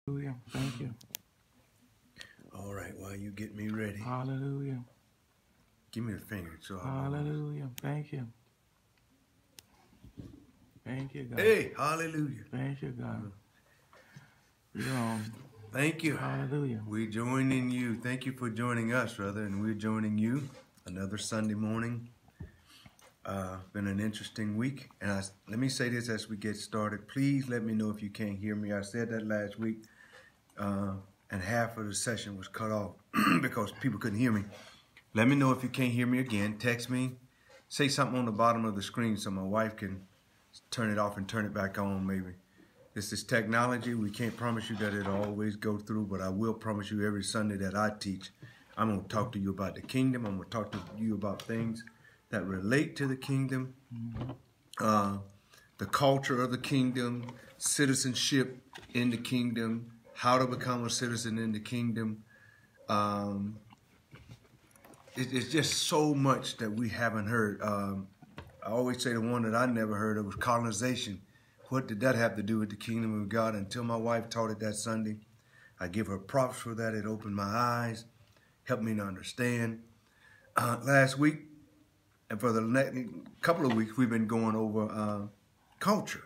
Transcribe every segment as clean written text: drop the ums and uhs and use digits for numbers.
Hallelujah. Thank you. All right, while you get me ready, Hallelujah. give me a finger. So Hallelujah. Thank you. Thank you, God. Hey, hallelujah. Thank you, God. You're on. Thank you. Hallelujah. We're joining you. Thank you for joining us, brother, and we're joining you another Sunday morning. Been an interesting week, and let me say this as we get started. Please let me know if you can't hear me. I said that last week, and half of the session was cut off because people couldn't hear me. Let me know if you can't hear me again. Text me. Say something on the bottom of the screen so my wife can turn it off and turn it back on maybe. This is technology. We can't promise you that it'll always go through, but I will promise you every Sunday that I teach, I'm going to talk to you about the kingdom. I'm going to talk to you about things that relate to the kingdom, the culture of the kingdom, citizenship in the kingdom, how to become a citizen in the kingdom. It's just so much that we haven't heard. I always say the one that I never heard of was colonization. What did that have to do with the kingdom of God? Until my wife taught it that Sunday. I give her props for that. It opened my eyes, helped me to understand. Last week, and for the next couple of weeks, we've been going over culture.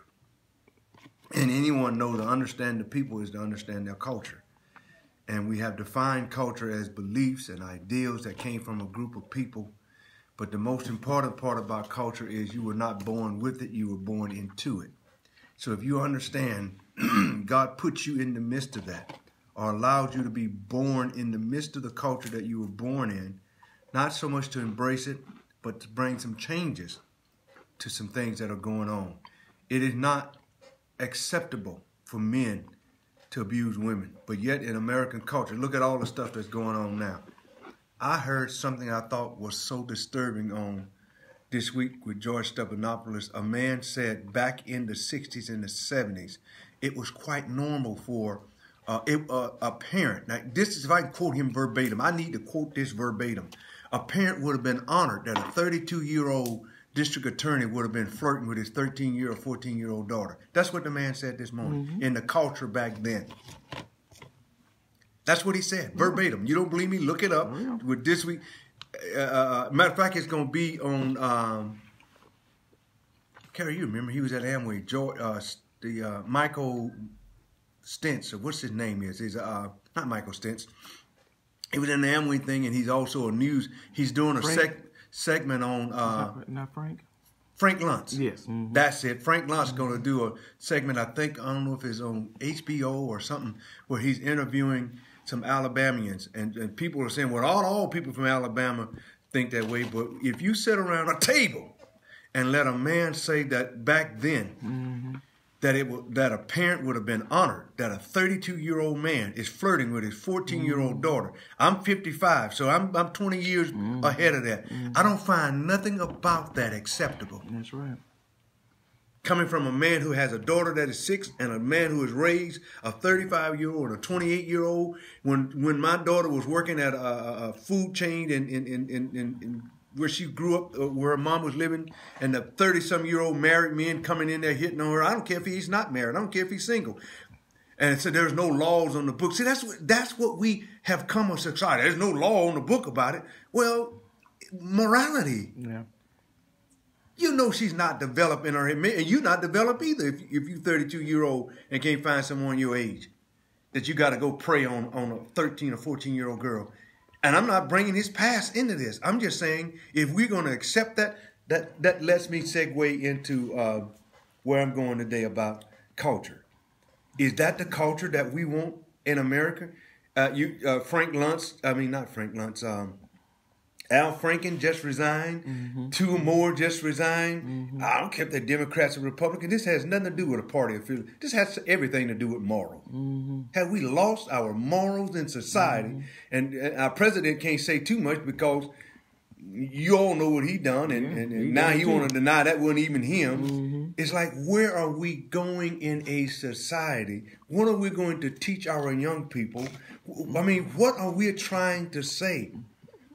And anyone knows to understand the people is to understand their culture. And we have defined culture as beliefs and ideals that came from a group of people. But the most important part about culture is you were not born with it, you were born into it. So if you understand, God puts you in the midst of that, or allows you to be born in the midst of the culture that you were born in, not so much to embrace it, but to bring some changes to some things that are going on. It is not acceptable for men to abuse women, but yet in American culture, look at all the stuff that's going on now. I heard something I thought was so disturbing on this week with George Stephanopoulos. A man said back in the 60s and the 70s, it was quite normal for a parent. Now, this is if I can quote him verbatim. I need to quote this verbatim. A parent would have been honored that a 32-year-old district attorney would have been flirting with his 13-year or 14-year-old daughter. That's what the man said this morning in the culture back then. That's what he said, verbatim. You don't believe me? Look it up. With this week, matter of fact, it's going to be on. Carrie, you remember he was at Amway. George, Michael Stentz, or what's his name is? He's not Michael Stentz. He was in the Amway thing, and he's also a news. He's doing a segment on. Not Frank. Frank Luntz. Yes. That's it. Frank Luntz is going to do a segment, I don't know if it's on HBO or something, where he's interviewing some Alabamians. And people are saying, well, all people from Alabama think that way. But if you sit around a table and let a man say that back then, that a parent would have been honored, that a 32-year-old man is flirting with his 14-year-old daughter. I'm 55, so I'm 20 years ahead of that. I don't find nothing about that acceptable. That's right. Coming from a man who has a daughter that is 6 and a man who has raised a 35-year-old and a 28-year-old. When my daughter was working at a food chain in where she grew up, where her mom was living, and the 30-some-year-old married men coming in there hitting on her. I don't care if he's not married. I don't care if he's single. And so there's no laws on the book. See, that's what we have come of society. There's no law on the book about it. Well, morality. Yeah. You know she's not developed in her head, and you're not developed either if you're 32-year-old and can't find someone your age that you got to go prey on a 13 or 14-year-old girl. And I'm not bringing his past into this. I'm just saying if we're going to accept that lets me segue into where I'm going today about culture. Is that the culture that we want in America? Frank Luntz, not Frank Luntz, Al Franken just resigned. 2 more just resigned. I don't care if they're Democrats or Republicans. This has nothing to do with a party affiliation. This has everything to do with moral. Have we lost our morals in society? And our president can't say too much because you all know what he done, and now he want to deny that wasn't even him. It's like, where are we going in a society? What are we going to teach our young people? What are we trying to say?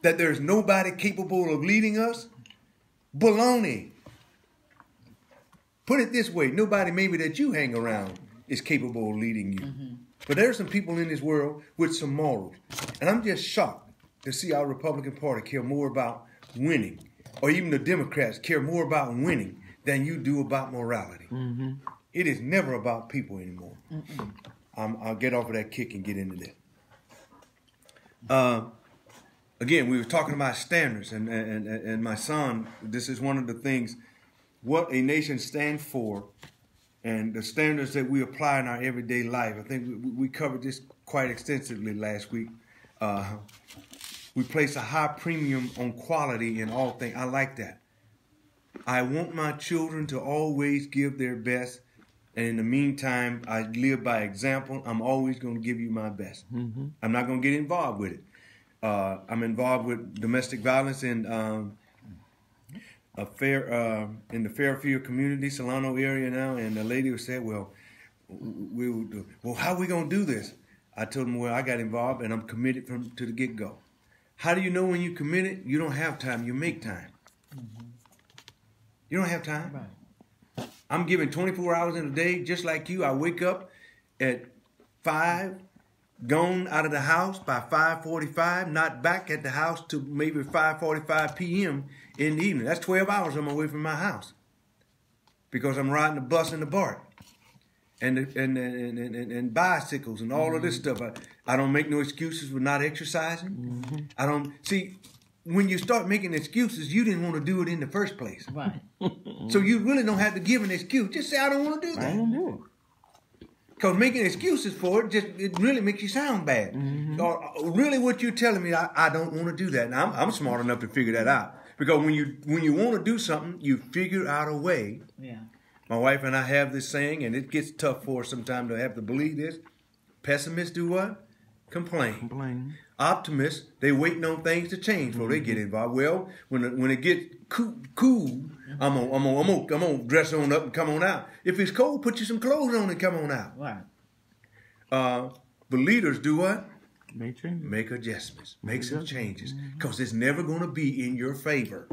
That there's nobody capable of leading us? Baloney. Put it this way, nobody maybe that you hang around is capable of leading you. But there are some people in this world with some morals. And I'm just shocked to see our Republican Party care more about winning, or even the Democrats care more about winning than you do about morality. Mm-hmm. It is never about people anymore. I'll get off of that kick and get into that. Again, we were talking about standards, and my son, this is one of the things, what a nation stands for, and the standards that we apply in our everyday life. I think we covered this quite extensively last week. We place a high premium on quality in all things. I like that. I want my children to always give their best, and in the meantime, I live by example. I'm always going to give you my best. Mm-hmm. I'm not going to get involved with it. I'm involved with domestic violence in the Fairfield community, Solano area now, and the lady said, well, how are we going to do this? I told them, well, I got involved, and I'm committed to the get-go. How do you know when you're committed? You don't have time. You make time. Mm-hmm. You don't have time. Right. I'm giving 24 hours in a day, just like you. I wake up at 5, gone out of the house by 5:45, not back at the house to maybe 5:45 p.m. in the evening. That's 12 hours I'm away from my house because I'm riding the bus and the BART and bicycles and all of this stuff. I don't make no excuses for not exercising. Mm-hmm. I don't see. When you start making excuses, you didn't want to do it in the first place. Right. So you really don't have to give an excuse. Just say, I don't want to do that. I don't do it. Because making excuses for it, it really makes you sound bad. Mm-hmm. Or really what you're telling me, I don't want to do that. Now, I'm smart enough to figure that out. Because when you want to do something, you figure out a way. Yeah. My wife and I have this saying, and it gets tough for us sometimes to have to believe this. Pessimists do what? Complain. Optimists, they waiting on things to change before they get involved. Well, when it gets cool, I'm gonna dress on up and come on out. If it's cold, put you some clothes on and come on out. Right. But leaders do what? Make adjustments. Make some changes. Because it's never going to be in your favor.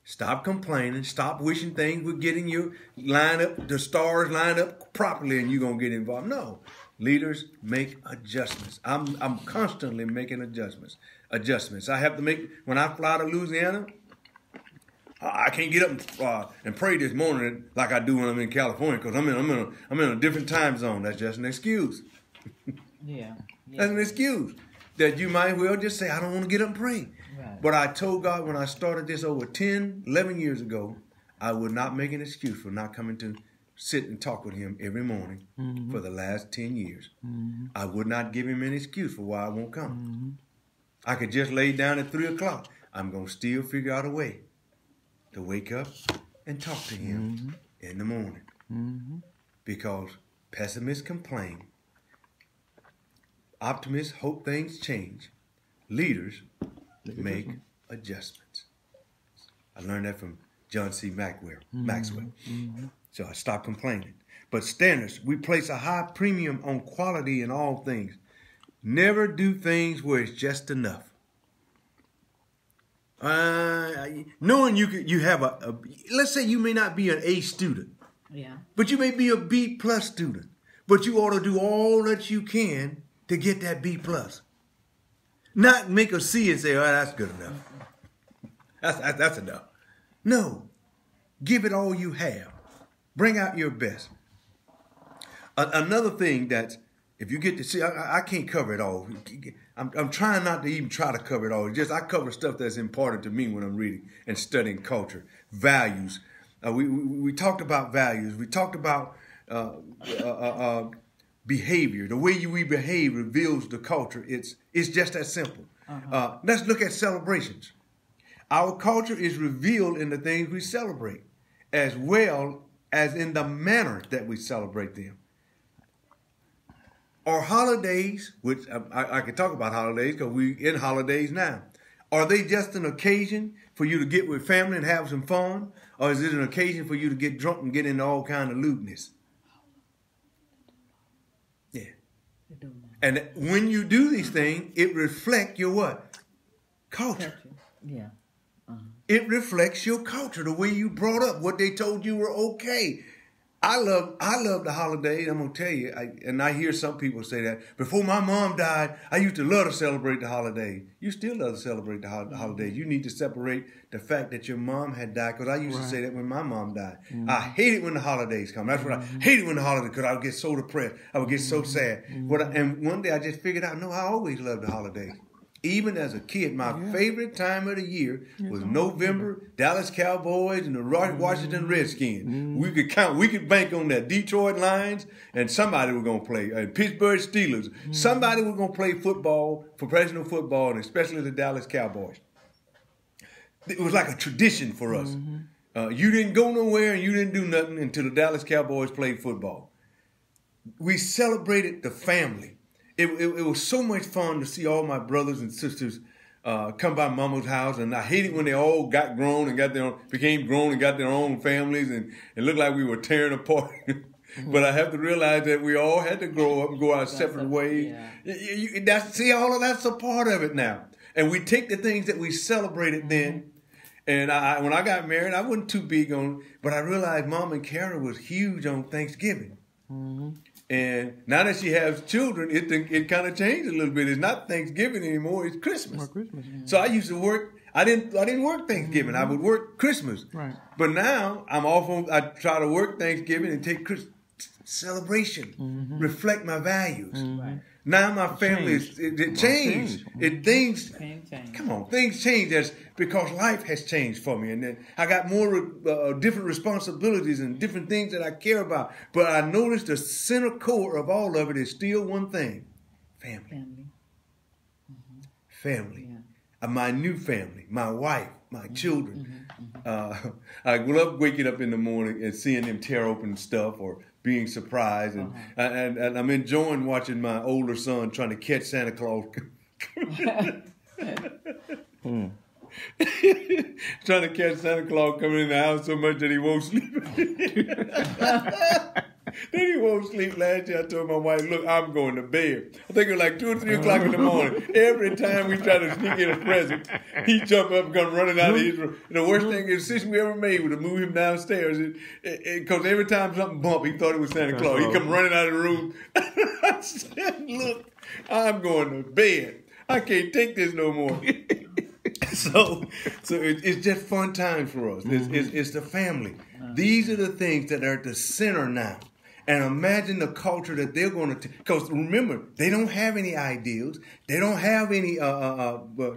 Stop complaining. Stop wishing things would get in your line up, the stars line up properly and you're going to get involved. No. Leaders make adjustments. I'm constantly making adjustments. I have to make, when I fly to Louisiana, I can't get up and pray this morning like I do when I'm in California because I'm in a different time zone. That's just an excuse. Yeah. That's an excuse that you might well just say, I don't want to get up and pray. Right. But I told God when I started this over 10, 11 years ago, I would not make an excuse for not coming to sit and talk with him every morning for the last 10 years. Mm-hmm. I would not give him an excuse for why I won't come. Mm-hmm. I could just lay down at 3 o'clock. I'm going to still figure out a way to wake up and talk to him in the morning. Mm-hmm. Because pessimists complain. Optimists hope things change. Leaders make adjustments. I learned that from John C. Maxwell. Mm-hmm. So I stopped complaining. But standards, we place a high premium on quality in all things. Never do things where it's just enough. Knowing you have let's say you may not be an A student. Yeah. But you may be a B+ student. But you ought to do all that you can to get that B+. Not make a C and say, oh, that's good enough. That's enough. No. Give it all you have. Bring out your best. Another thing that, if you get to see, I can't cover it all. I'm trying not to even try to cover it all. Just I cover stuff that's important to me when I'm reading and studying culture. Values. We talked about values. We talked about behavior. The way we behave reveals the culture. It's just that simple. Let's look at celebrations. Our culture is revealed in the things we celebrate, as well as in the manner that we celebrate them. Our holidays, which I can talk about holidays because we're in holidays now. Are they just an occasion for you to get with family and have some fun? Or is it an occasion for you to get drunk and get into all kind of lewdness? Yeah. And when you do these things, it reflects your what? Culture. Yeah. It reflects your culture, the way you brought up, what they told you were okay. I love the holidays. I'm gonna tell you, and I hear some people say that. Before my mom died, I used to love to celebrate the holidays. You still love to celebrate the holidays. You need to separate the fact that your mom had died, because I used to say that when my mom died. I hate it when the holidays come. That's what I hate it when the holidays, because I would get so depressed. I would get so sad. And one day I just figured out, no, I always loved the holidays. Even as a kid, my favorite time of the year was November, Dallas Cowboys and the Washington Redskins. We could bank on that. Detroit Lions, and somebody was going to play. Pittsburgh Steelers. Somebody was going to play football, professional football, and especially the Dallas Cowboys. It was like a tradition for us. You didn't go nowhere and you didn't do nothing until the Dallas Cowboys played football. We celebrated the family. It was so much fun to see all my brothers and sisters come by Mama's house, and I hate it when they all got grown and became grown and got their own families, and it looked like we were tearing apart. But I have to realize that we all had to grow up and go our separate ways. See, all of that's a part of it now. And we take the things that we celebrated then. And when I got married, I wasn't too big on, but I realized Mom and Kara was huge on Thanksgiving. And now that she has children, it kind of changed a little bit. It's not Thanksgiving anymore; it's Christmas. So I used to work. I didn't work Thanksgiving. I would work Christmas. Right. But now I'm off on. I try to work Thanksgiving and take celebration, reflect my values. Right. Now my family it changed. Things change. That's because life has changed for me, and then I got more different responsibilities and different things that I care about. But I noticed the center core of all of it is still one thing: family. Family. Yeah. My new family, my wife, my children. I love waking up in the morning and seeing them tear open stuff or being surprised, and I'm enjoying watching my older son trying to catch Santa Claus. Trying to catch Santa Claus coming in the house so much that he won't sleep. Then he won't sleep. Last year I told my wife, look, I'm going to bed. I think it was like 2 or 3 o'clock in the morning. Every time we try to sneak in a present, he jump up and come running out of his room. And the worst thing, the decision we ever made was to move him downstairs. Because every time something bumped, he thought it was Santa Claus. He'd come running out of the room. I said, look, I'm going to bed. I can't take this no more. So it's just fun time for us. It's the family. These are the things that are at the center now. And imagine the culture that they're going to, because remember, they don't have any ideals. They don't have any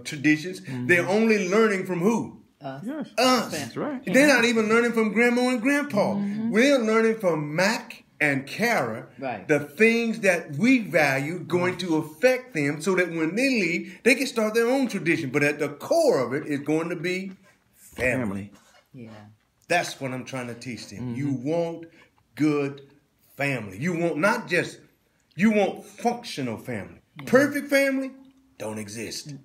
traditions. They're only learning from who? Us. That's right. They're not even learning from Grandma and Grandpa. We're learning from Mac and Kara, the things that we value going to affect them so that when they leave, they can start their own tradition. But at the core of it is going to be family. Yeah. That's what I'm trying to teach them. You want good family. You want functional family. Perfect family don't exist.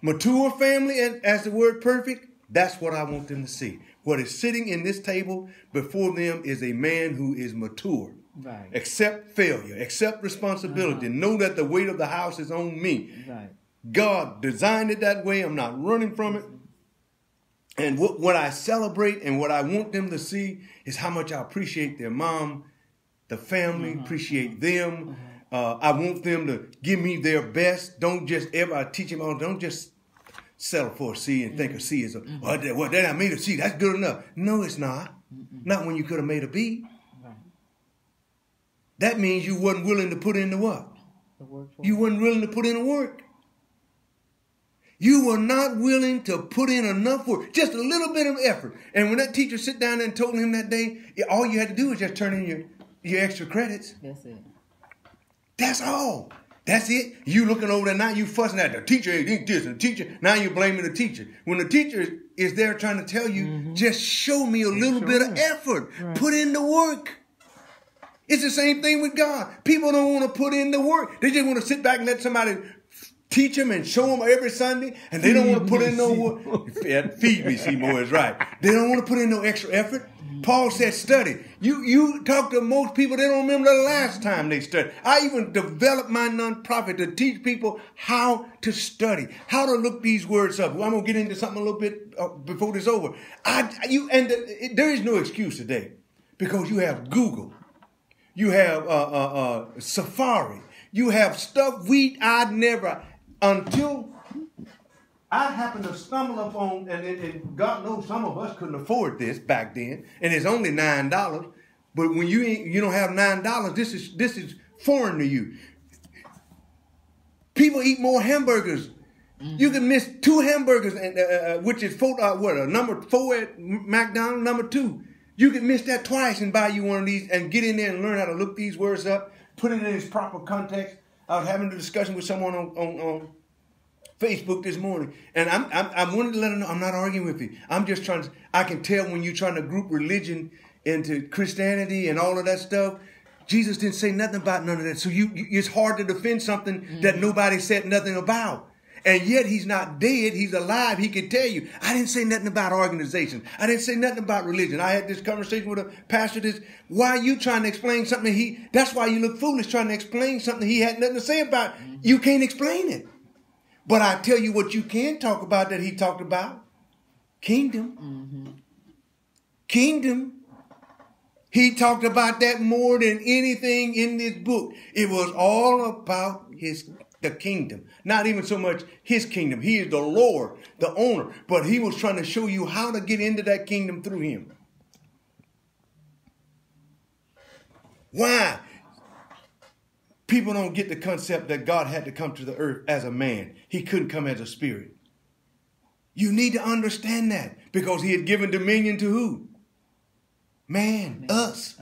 Mature family, and as the word perfect, that's what I want them to see. What is sitting in this table before them is a man who is mature. Right. Accept failure, accept responsibility, know that the weight of the house is on me. Right. God designed it that way. I'm not running from it. And what I celebrate and what I want them to see is how much I appreciate their mom, the family, appreciate them. I want them to give me their best. Don't just ever, I teach them all, don't just settle for a C and think a C is well, then I made a C. That's good enough. No, it's not. Not when you could have made a B. Right. That means you wasn't willing to put in the what? The work. You wasn't willing to put in the work. You were not willing to put in enough work, just a little bit of effort. And when that teacher sit down there and told him that day, all you had to do was just turn in your extra credits. That's it. That's all. That's it. You looking over there now, you fussing at the teacher ain't this and the teacher. Now you're blaming the teacher. When the teacher is there trying to tell you, just show me a little bit of effort. Right. Put in the work. It's the same thing with God. People don't want to put in the work. They just want to sit back and let somebody teach them and show them every Sunday, and they don't want to put in no work. Feed me, Seymour is right. They don't want to put in no extra effort. Paul said study. You talk to most people, they don't remember the last time they studied. I even developed my nonprofit to teach people how to study, how to look these words up. Well, I'm going to get into something a little bit before this is over. There is no excuse today. because you have Google. You have Safari. You have stuff I'd never, until I happened to stumble upon, and God knows some of us couldn't afford this back then, and it's only $9. But when you don't have $9, this is foreign to you. People eat more hamburgers. You can miss 2 hamburgers, which is number 4 at McDonald's, number 2. You can miss that twice and buy you one of these and get in there and learn how to look these words up, put it in its proper context. I was having a discussion with someone on Facebook this morning, and I wanted to let them know I'm not arguing with you. I'm just I can tell when you're trying to group religion into Christianity and all of that stuff. Jesus didn't say nothing about none of that. So it's hard to defend something that nobody said nothing about. And yet he's not dead. He's alive. He can tell you, I didn't say nothing about organization. I didn't say nothing about religion. I had this conversation with a pastor. Why are you trying to explain something? That's why you look foolish trying to explain something he had nothing to say about. You can't explain it. But I tell you what you can talk about that he talked about. Kingdom. Kingdom. He talked about that more than anything in this book. It was all about the kingdom. Not even so much his kingdom. He is the Lord, the owner. But he was trying to show you how to get into that kingdom through him. Why? People don't get the concept that God had to come to the earth as a man. He couldn't come as a spirit. You need to understand that because he had given dominion to who? Man, us.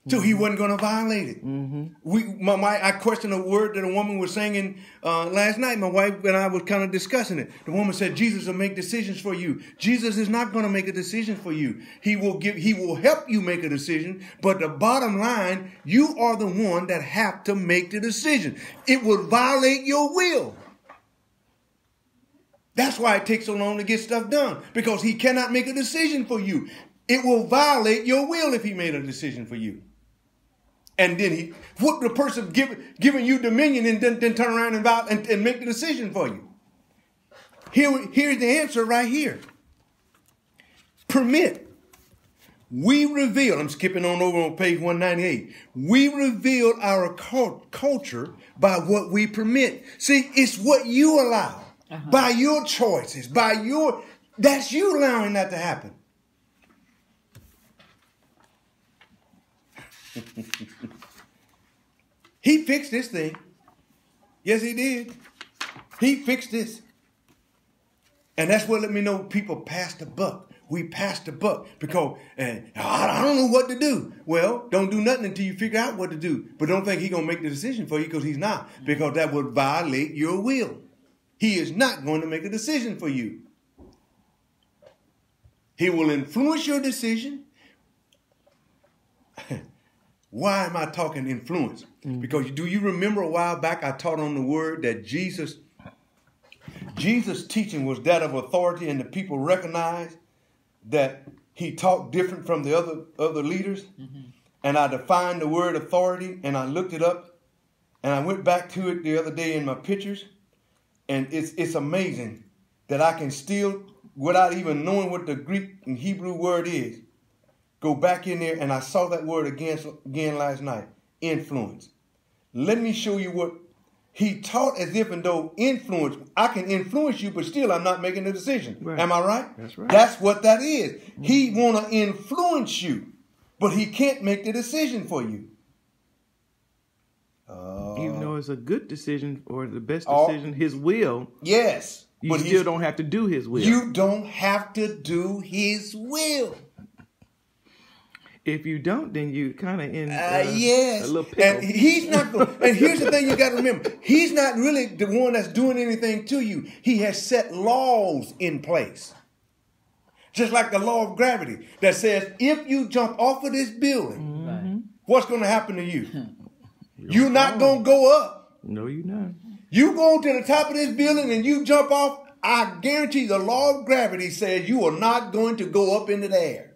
So he wasn't going to violate it. I questioned a word that a woman was singing last night. My wife and I was kind of discussing it. The woman said, Jesus will make decisions for you. Jesus is not going to make a decision for you. He will help you make a decision. But the bottom line, you are the one that have to make the decision. It will violate your will. That's why it takes so long to get stuff done, because he cannot make a decision for you. It will violate your will if he made a decision for you. And then what the person giving you dominion and then turn around and make the decision for you. Here's the answer right here. Permit. We reveal, I'm skipping on over on page 198. We reveal our culture by what we permit. See, it's what you allow. By your choices, that's you allowing that to happen. He fixed this thing. Yes, he did. He fixed this. And that's what let me know people passed the buck. We passed the buck because I don't know what to do. Well, don't do nothing until you figure out what to do. But don't think he's going to make the decision for you, because he's not. Because that would violate your will. He is not going to make a decision for you. He will influence your decision. Why am I talking influence? Because do you remember a while back I taught on the word that Jesus' teaching was that of authority, and the people recognized that he taught different from the other leaders? And I defined the word authority, and I looked it up, and I went back to it the other day in my pictures. And it's amazing that I can still, without even knowing what the Greek and Hebrew word is, go back in there, and I saw that word again last night. Influence. Let me show you what he taught, as if and though influence, I can influence you, but still I'm not making a decision. Right. Am I right? That's right. That's what that is. He want to influence you, but he can't make the decision for you. Even though it's a good decision or the best decision, his will. Yes. You still don't have to do his will. You don't have to do his will. If you don't, then you kind of in yes. a little pickle. And he's not going. And here's the thing you got to remember. He's not really the one that's doing anything to you. He has set laws in place. Just like the law of gravity that says if you jump off of this building, what's going to happen to you? You're not going to go up. No, you're not. You go to the top of this building and you jump off, I guarantee the law of gravity says you are not going to go up into the air.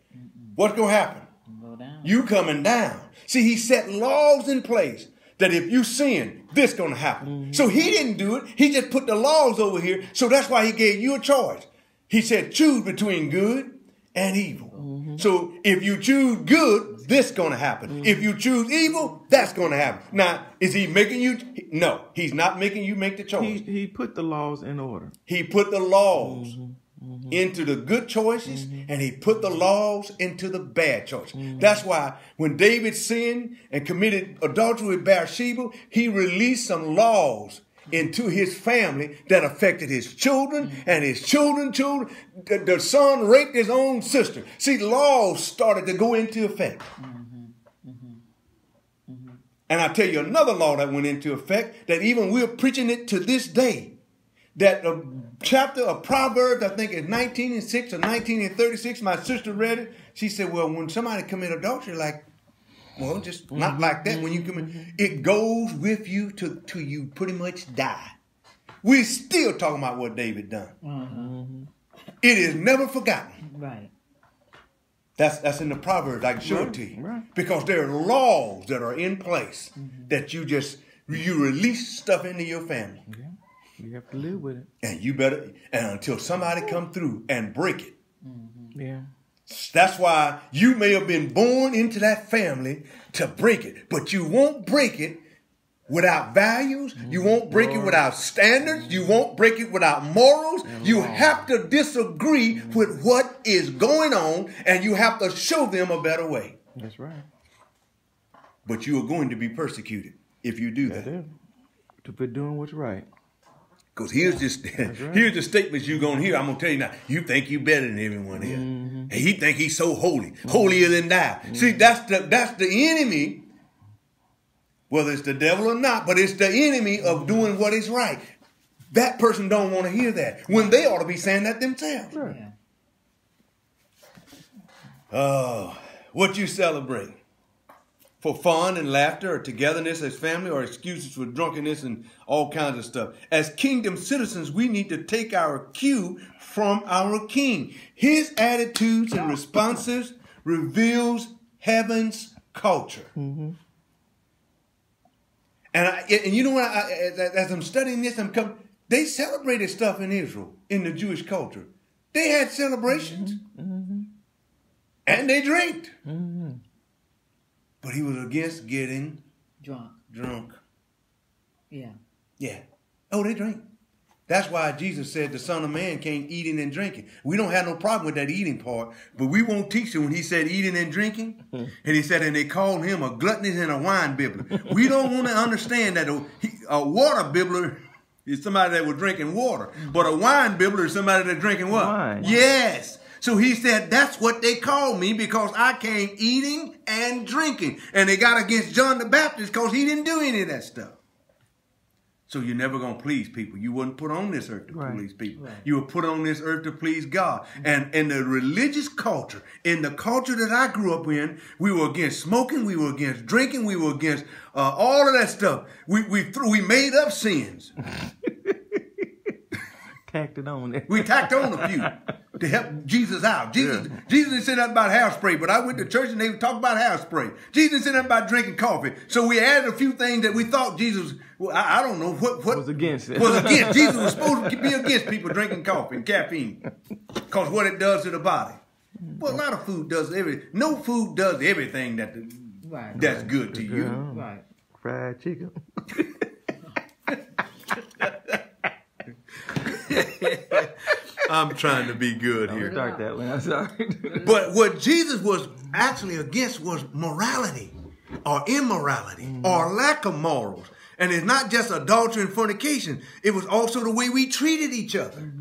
What's going to happen? Go down. You coming down. See, he set laws in place that if you sin, this going to happen. So he didn't do it. He just put the laws over here. So that's why he gave you a choice. He said, choose between good and evil. So if you choose good, this going to happen. If you choose evil, that's going to happen. Now, is he making you? No, he's not making you make the choice. He put the laws in order. He put the laws into the good choices, and he put the laws into the bad choices. That's why when David sinned and committed adultery with Bathsheba, he released some laws into his family that affected his children and his children's children. The son raped his own sister. See, laws started to go into effect. And I'll tell you another law that went into effect that even we're preaching it to this day. That the chapter of Proverbs, I think it's 19:6 or 19:36, my sister read it. She said, well, when somebody commit adultery, like, well, just not like that. When you commit, it goes with you to you pretty much die. We're still talking about what David done. It is never forgotten. Right. That's in the Proverbs. I can show it to you. Right. Because there are laws that are in place that you release stuff into your family. Yeah. You have to live with it. And you better, and until somebody come through and break it. Yeah. That's why you may have been born into that family to break it, but you won't break it without values. You won't break it without standards. You won't break it without morals. You have to disagree with what is going on, and you have to show them a better way. That's right. But you are going to be persecuted if you do that. For doing what's right. Because here's the statements you're going to hear. I'm going to tell you now. You think you better than everyone else. And he think he's so holy. Holier than thou. See, that's the enemy. Whether it's the devil or not. But it's the enemy of doing what is right. That person don't want to hear that. When they ought to be saying that themselves. Sure. Yeah. Oh, what you celebrate? For fun and laughter or togetherness as family or excuses for drunkenness and all kinds of stuff. As kingdom citizens, we need to take our cue from our king. His attitudes and responses reveals heaven's culture. And you know what? As I'm studying this, they celebrated stuff in Israel, in the Jewish culture. They had celebrations. And they drank. But he was against getting drunk. Yeah. Yeah. Oh, they drink. That's why Jesus said the Son of Man came eating and drinking. We don't have no problem with that eating part, but we won't teach you when he said eating and drinking. And he said, and they called him a gluttonous and a wine bibbler. We don't want to understand that a water bibbler is somebody that was drinking water, but a wine bibbler is somebody that's drinking what? Wine. Yes. So he said, that's what they called me because I came eating and drinking. And they got against John the Baptist because he didn't do any of that stuff. So you're never going to please people. You weren't put on this earth to please people. Right. You were put on this earth to please God. And in the religious culture, in the culture that I grew up in, we were against smoking. We were against drinking. We were against all of that stuff. We made up sins. Tacked it on there. We tacked on a few to help Jesus out. Jesus didn't say nothing about hair spray, but I went to church and they would talk about hair spray. Jesus didn't say nothing about drinking coffee. So we added a few things that we thought Jesus, well, I don't know what was against it. Was against. Jesus was supposed to be against people drinking coffee and caffeine because what it does to the body. Well, a lot of food does everything. No food does everything that's good to you. Right. Fried chicken. I'm trying to be good here. Start that one. I'm sorry. But what Jesus was actually against was morality or immorality or lack of morals. And it's not just adultery and fornication. It was also the way we treated each other.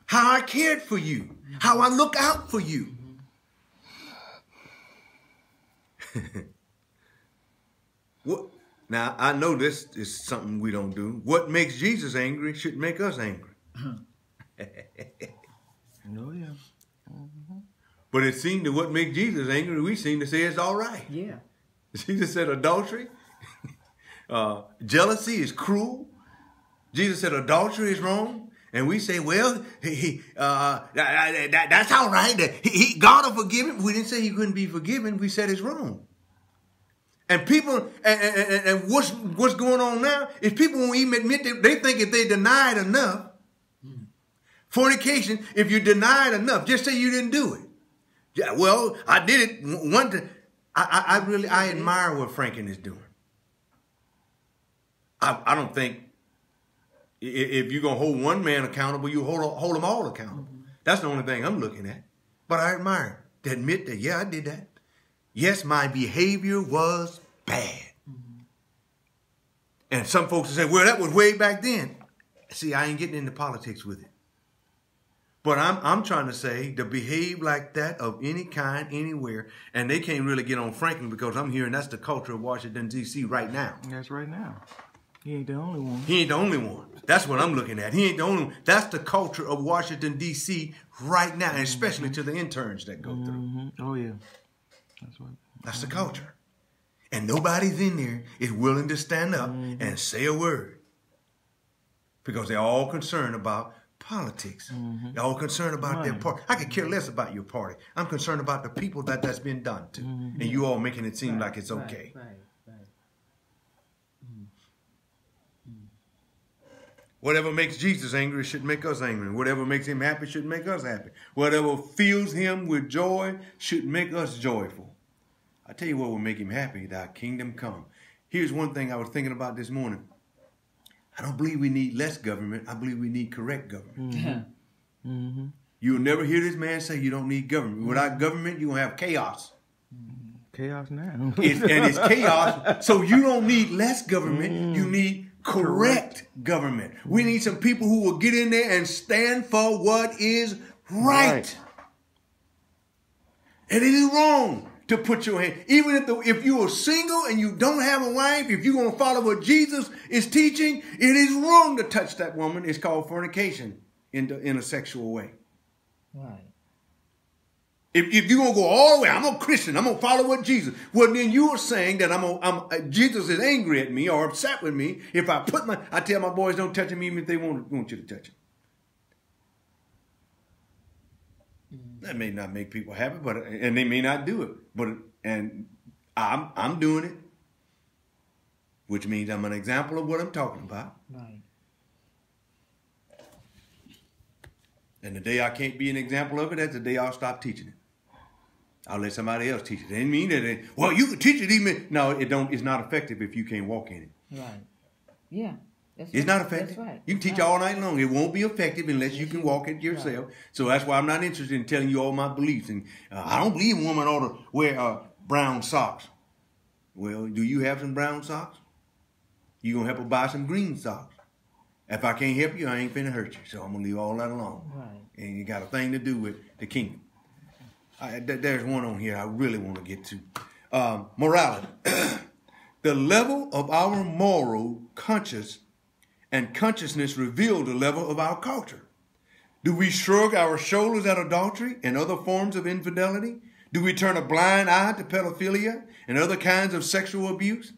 How I cared for you. How I look out for you. What? Now, I know this is something we don't do. What makes Jesus angry should make us angry. Oh, yeah. But it seemed that what makes Jesus angry, we seem to say it's all right. Yeah. Jesus said adultery, jealousy is cruel. Jesus said adultery is wrong. And we say, well, that's all right. God will forgive him. We didn't say he couldn't be forgiven. We said it's wrong. And people, and what's going on now is people won't even admit that they think if they deny it enough, Fornication, if you deny it enough, just say you didn't do it. Yeah, well, I did it one time. I admire what Franklin is doing. I don't think if you're going to hold one man accountable, you hold them all accountable. That's the only thing I'm looking at. But I admire to admit that, yeah, I did that. Yes, my behavior was bad. And some folks say, well, that was way back then. See, I ain't getting into politics with it. But I'm trying to say to behave like that of any kind, anywhere, and they can't really get on Franklin because I'm hearing that's the culture of Washington, D.C. right now. That's right now. He ain't the only one. He ain't the only one. That's what I'm looking at. He ain't the only one. That's the culture of Washington, D.C. right now, and especially to the interns that go through. Oh, yeah. That's right. That's the culture. And nobody's in there is willing to stand up and say a word because they're all concerned about politics. They're all concerned about their party. I could care less about your party. I'm concerned about the people that's been done to. And you all making it seem like it's okay. Right. Whatever makes Jesus angry should make us angry. Whatever makes him happy should make us happy. Whatever fills him with joy should make us joyful. I tell you what will make him happy, thy kingdom come. Here's one thing I was thinking about this morning. I don't believe we need less government. I believe we need correct government. You'll never hear this man say you don't need government. Without government, you're going to have chaos. Chaos now. It's chaos. So you don't need less government. You need correct government. We need some people who will get in there and stand for what is right. And it is wrong to put your hand, even if you are single and you don't have a wife, if you're going to follow what Jesus is teaching, it is wrong to touch that woman. It's called fornication in a sexual way. Right. If you're going to go all the way, I'm a Christian, I'm going to follow what Jesus. Well, then you are saying that Jesus is angry at me or upset with me if I tell my boys don't touch him even if they want you to touch him. That may not make people happy, and they may not do it. And I'm doing it, which means I'm an example of what I'm talking about. Right. And the day I can't be an example of it, that's the day I'll stop teaching it. I'll let somebody else teach it. It doesn't mean that well, you can teach it even. No, it's not effective if you can't walk in it. Right. Yeah. It's not effective. That's right. You can teach all night long. It won't be effective unless you can walk it yourself. Right. So that's why I'm not interested in telling you all my beliefs. And I don't believe a woman ought to wear brown socks. Well, do you have some brown socks? You going to help her buy some green socks. If I can't help you, I ain't finna hurt you. So I'm going to leave all that alone. Right. And it got a thing to do with the kingdom. There's one on here I really want to get to. Morality. The level of our moral consciousness reveal the level of our culture. Do we shrug our shoulders at adultery and other forms of infidelity? Do we turn a blind eye to pedophilia and other kinds of sexual abuse?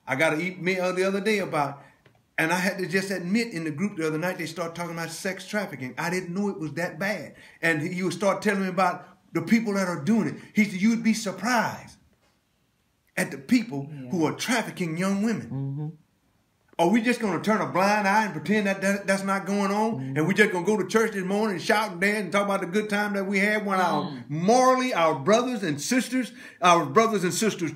I got an email the other day and I had to just admit in the group the other night, they started talking about sex trafficking. I didn't know it was that bad. And he would start telling me about the people that are doing it. He said, you'd be surprised at the people who are trafficking young women. Are we just going to turn a blind eye and pretend that that's not going on? And we're just going to go to church this morning and shout and dance and talk about the good time that we had when our brothers and sisters'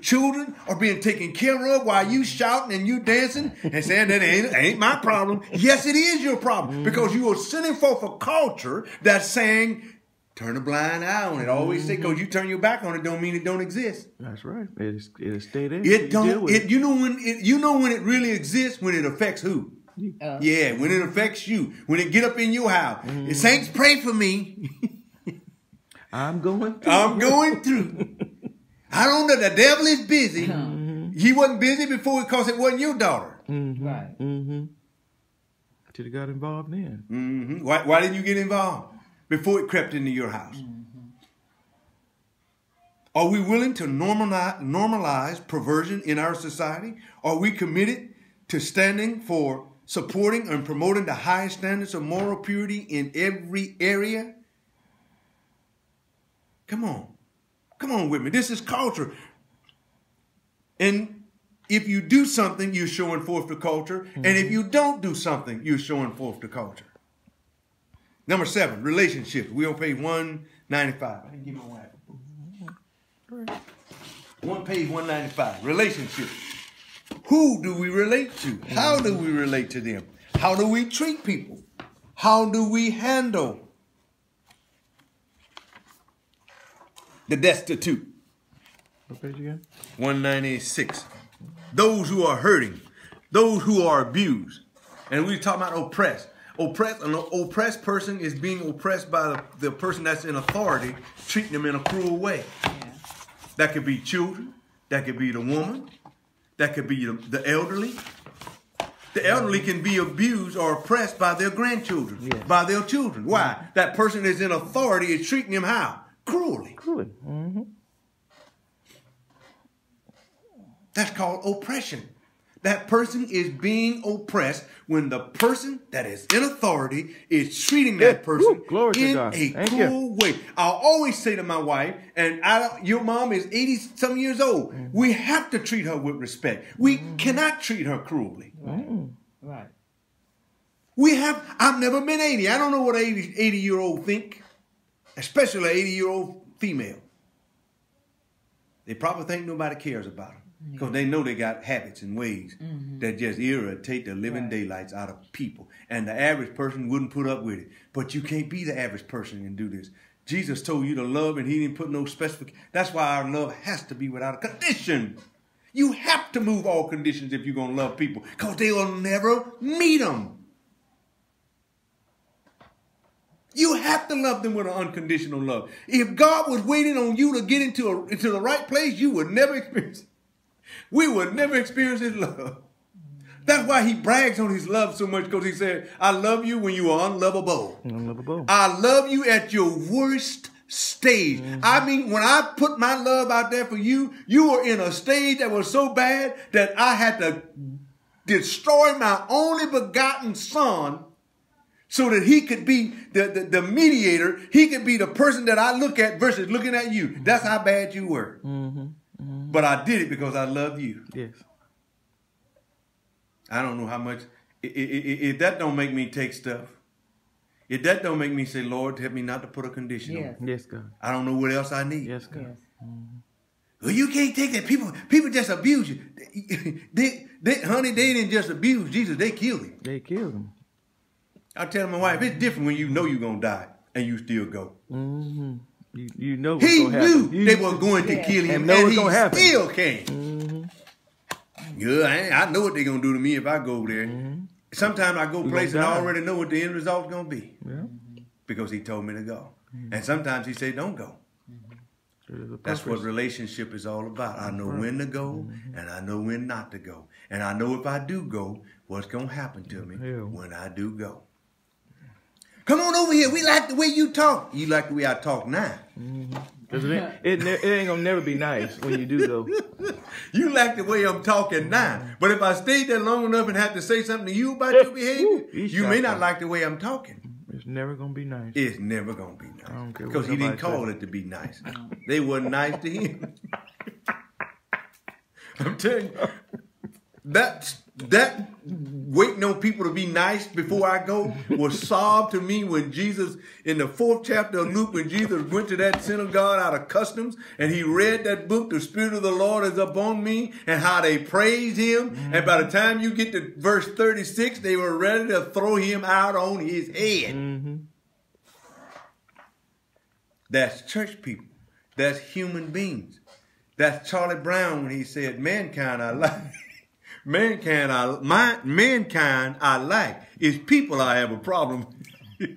children are being taken care of while you shouting and you dancing and saying that ain't my problem. Yes, it is your problem because you are sending forth a culture that's saying, turn a blind eye on it. I always say, because you turn your back on it, don't mean it don't exist. That's right. It'll stay there. It don't. You know when it really exists when it affects who? Yeah, when it affects you. When it get up in your house. Saints, pray for me. I'm going through. I don't know. The devil is busy. He wasn't busy before because it wasn't your daughter. Right. Should have got involved then. Why didn't you get involved before it crept into your house? Are we willing to normalize perversion in our society? Are we committed to standing for supporting and promoting the highest standards of moral purity in every area? Come on with me. This is culture. And if you do something, you're showing forth the culture. And if you don't do something, you're showing forth the culture. Number 7, relationships. We on page 195. I didn't give my wife a book. One page 195. Relationships. Who do we relate to? How do we relate to them? How do we treat people? How do we handle the destitute? What page again? 196. Those who are hurting. Those who are abused. And we're talking about oppressed. An oppressed person is being oppressed by the person that's in authority, treating them in a cruel way. Yeah. That could be children. That could be the woman. That could be the elderly. The elderly can be abused or oppressed by their grandchildren, by their children. Why? That person is in authority is treating them how? Cruelly. Cruelly. Mm-hmm. That's called oppression. That person is being oppressed when the person that is in authority is treating that person in a cruel way. I'll always say to my wife, and your mom is 80-some years old. Mm-hmm. We have to treat her with respect. We cannot treat her cruelly. Right. I've never been 80. I don't know what an 80-year-old think, especially an 80-year-old female. They probably think nobody cares about them. Because they know they got habits and ways that just irritate the living daylights out of people. And the average person wouldn't put up with it. But you can't be the average person and do this. Jesus told you to love and he didn't put no specific. That's why our love has to be without a condition. You have to move all conditions if you're going to love people. Because they will never meet them. You have to love them with an unconditional love. If God was waiting on you to get into the right place, you would never experience it. We would never experience his love. That's why he brags on his love so much, because he said, I love you when you are unlovable. Unlovable. I love you at your worst stage. I mean, when I put my love out there for you, you were in a stage that was so bad that I had to destroy my only begotten son so that he could be the mediator. He could be the person that I look at versus looking at you. That's how bad you were. But I did it because I love you. Yes. I don't know how much. If that don't make me take stuff, if that don't make me say, Lord, help me not to put a condition on it. Yes, God. I don't know what else I need. Yes, God. Yes. Well, you can't take that. People just abuse you. Honey, they didn't just abuse Jesus. They killed him. They killed him. I tell my wife, it's different when you know you're going to die and you still go. Mm-hmm. You know what's he going to happen. knew they were going to kill him, and he still came. Mm-hmm. Yeah, I know what they're going to do to me if I go there. Mm-hmm. Sometimes I go places and I already know what the end result's going to be. Yeah. Because he told me to go. Mm-hmm. And sometimes he said, don't go. Mm-hmm. That's what relationship is all about. I know when to go, and I know when not to go. And I know if I do go, what's going to happen to me when I do go. Come on over here. We like the way you talk. You like the way I talk now. Because it ain't going to never be nice when you do go. You like the way I'm talking now. But if I stayed there long enough and had to say something to you about your behavior, you may not like the way I'm talking. It's never going to be nice. It's never going to be nice. I don't care because he didn't call it to be nice. They weren't nice to him. I'm telling you, that waiting on people to be nice before I go was solved to me when Jesus, in the 4th chapter of Luke, when Jesus went to that synagogue out of customs and he read that book, The Spirit of the Lord is upon me, and how they praised him. And by the time you get to verse 36, they were ready to throw him out on his head. That's church people. That's human beings. That's Charlie Brown when he said, mankind I like. Mankind I like. It's people I have a problem with.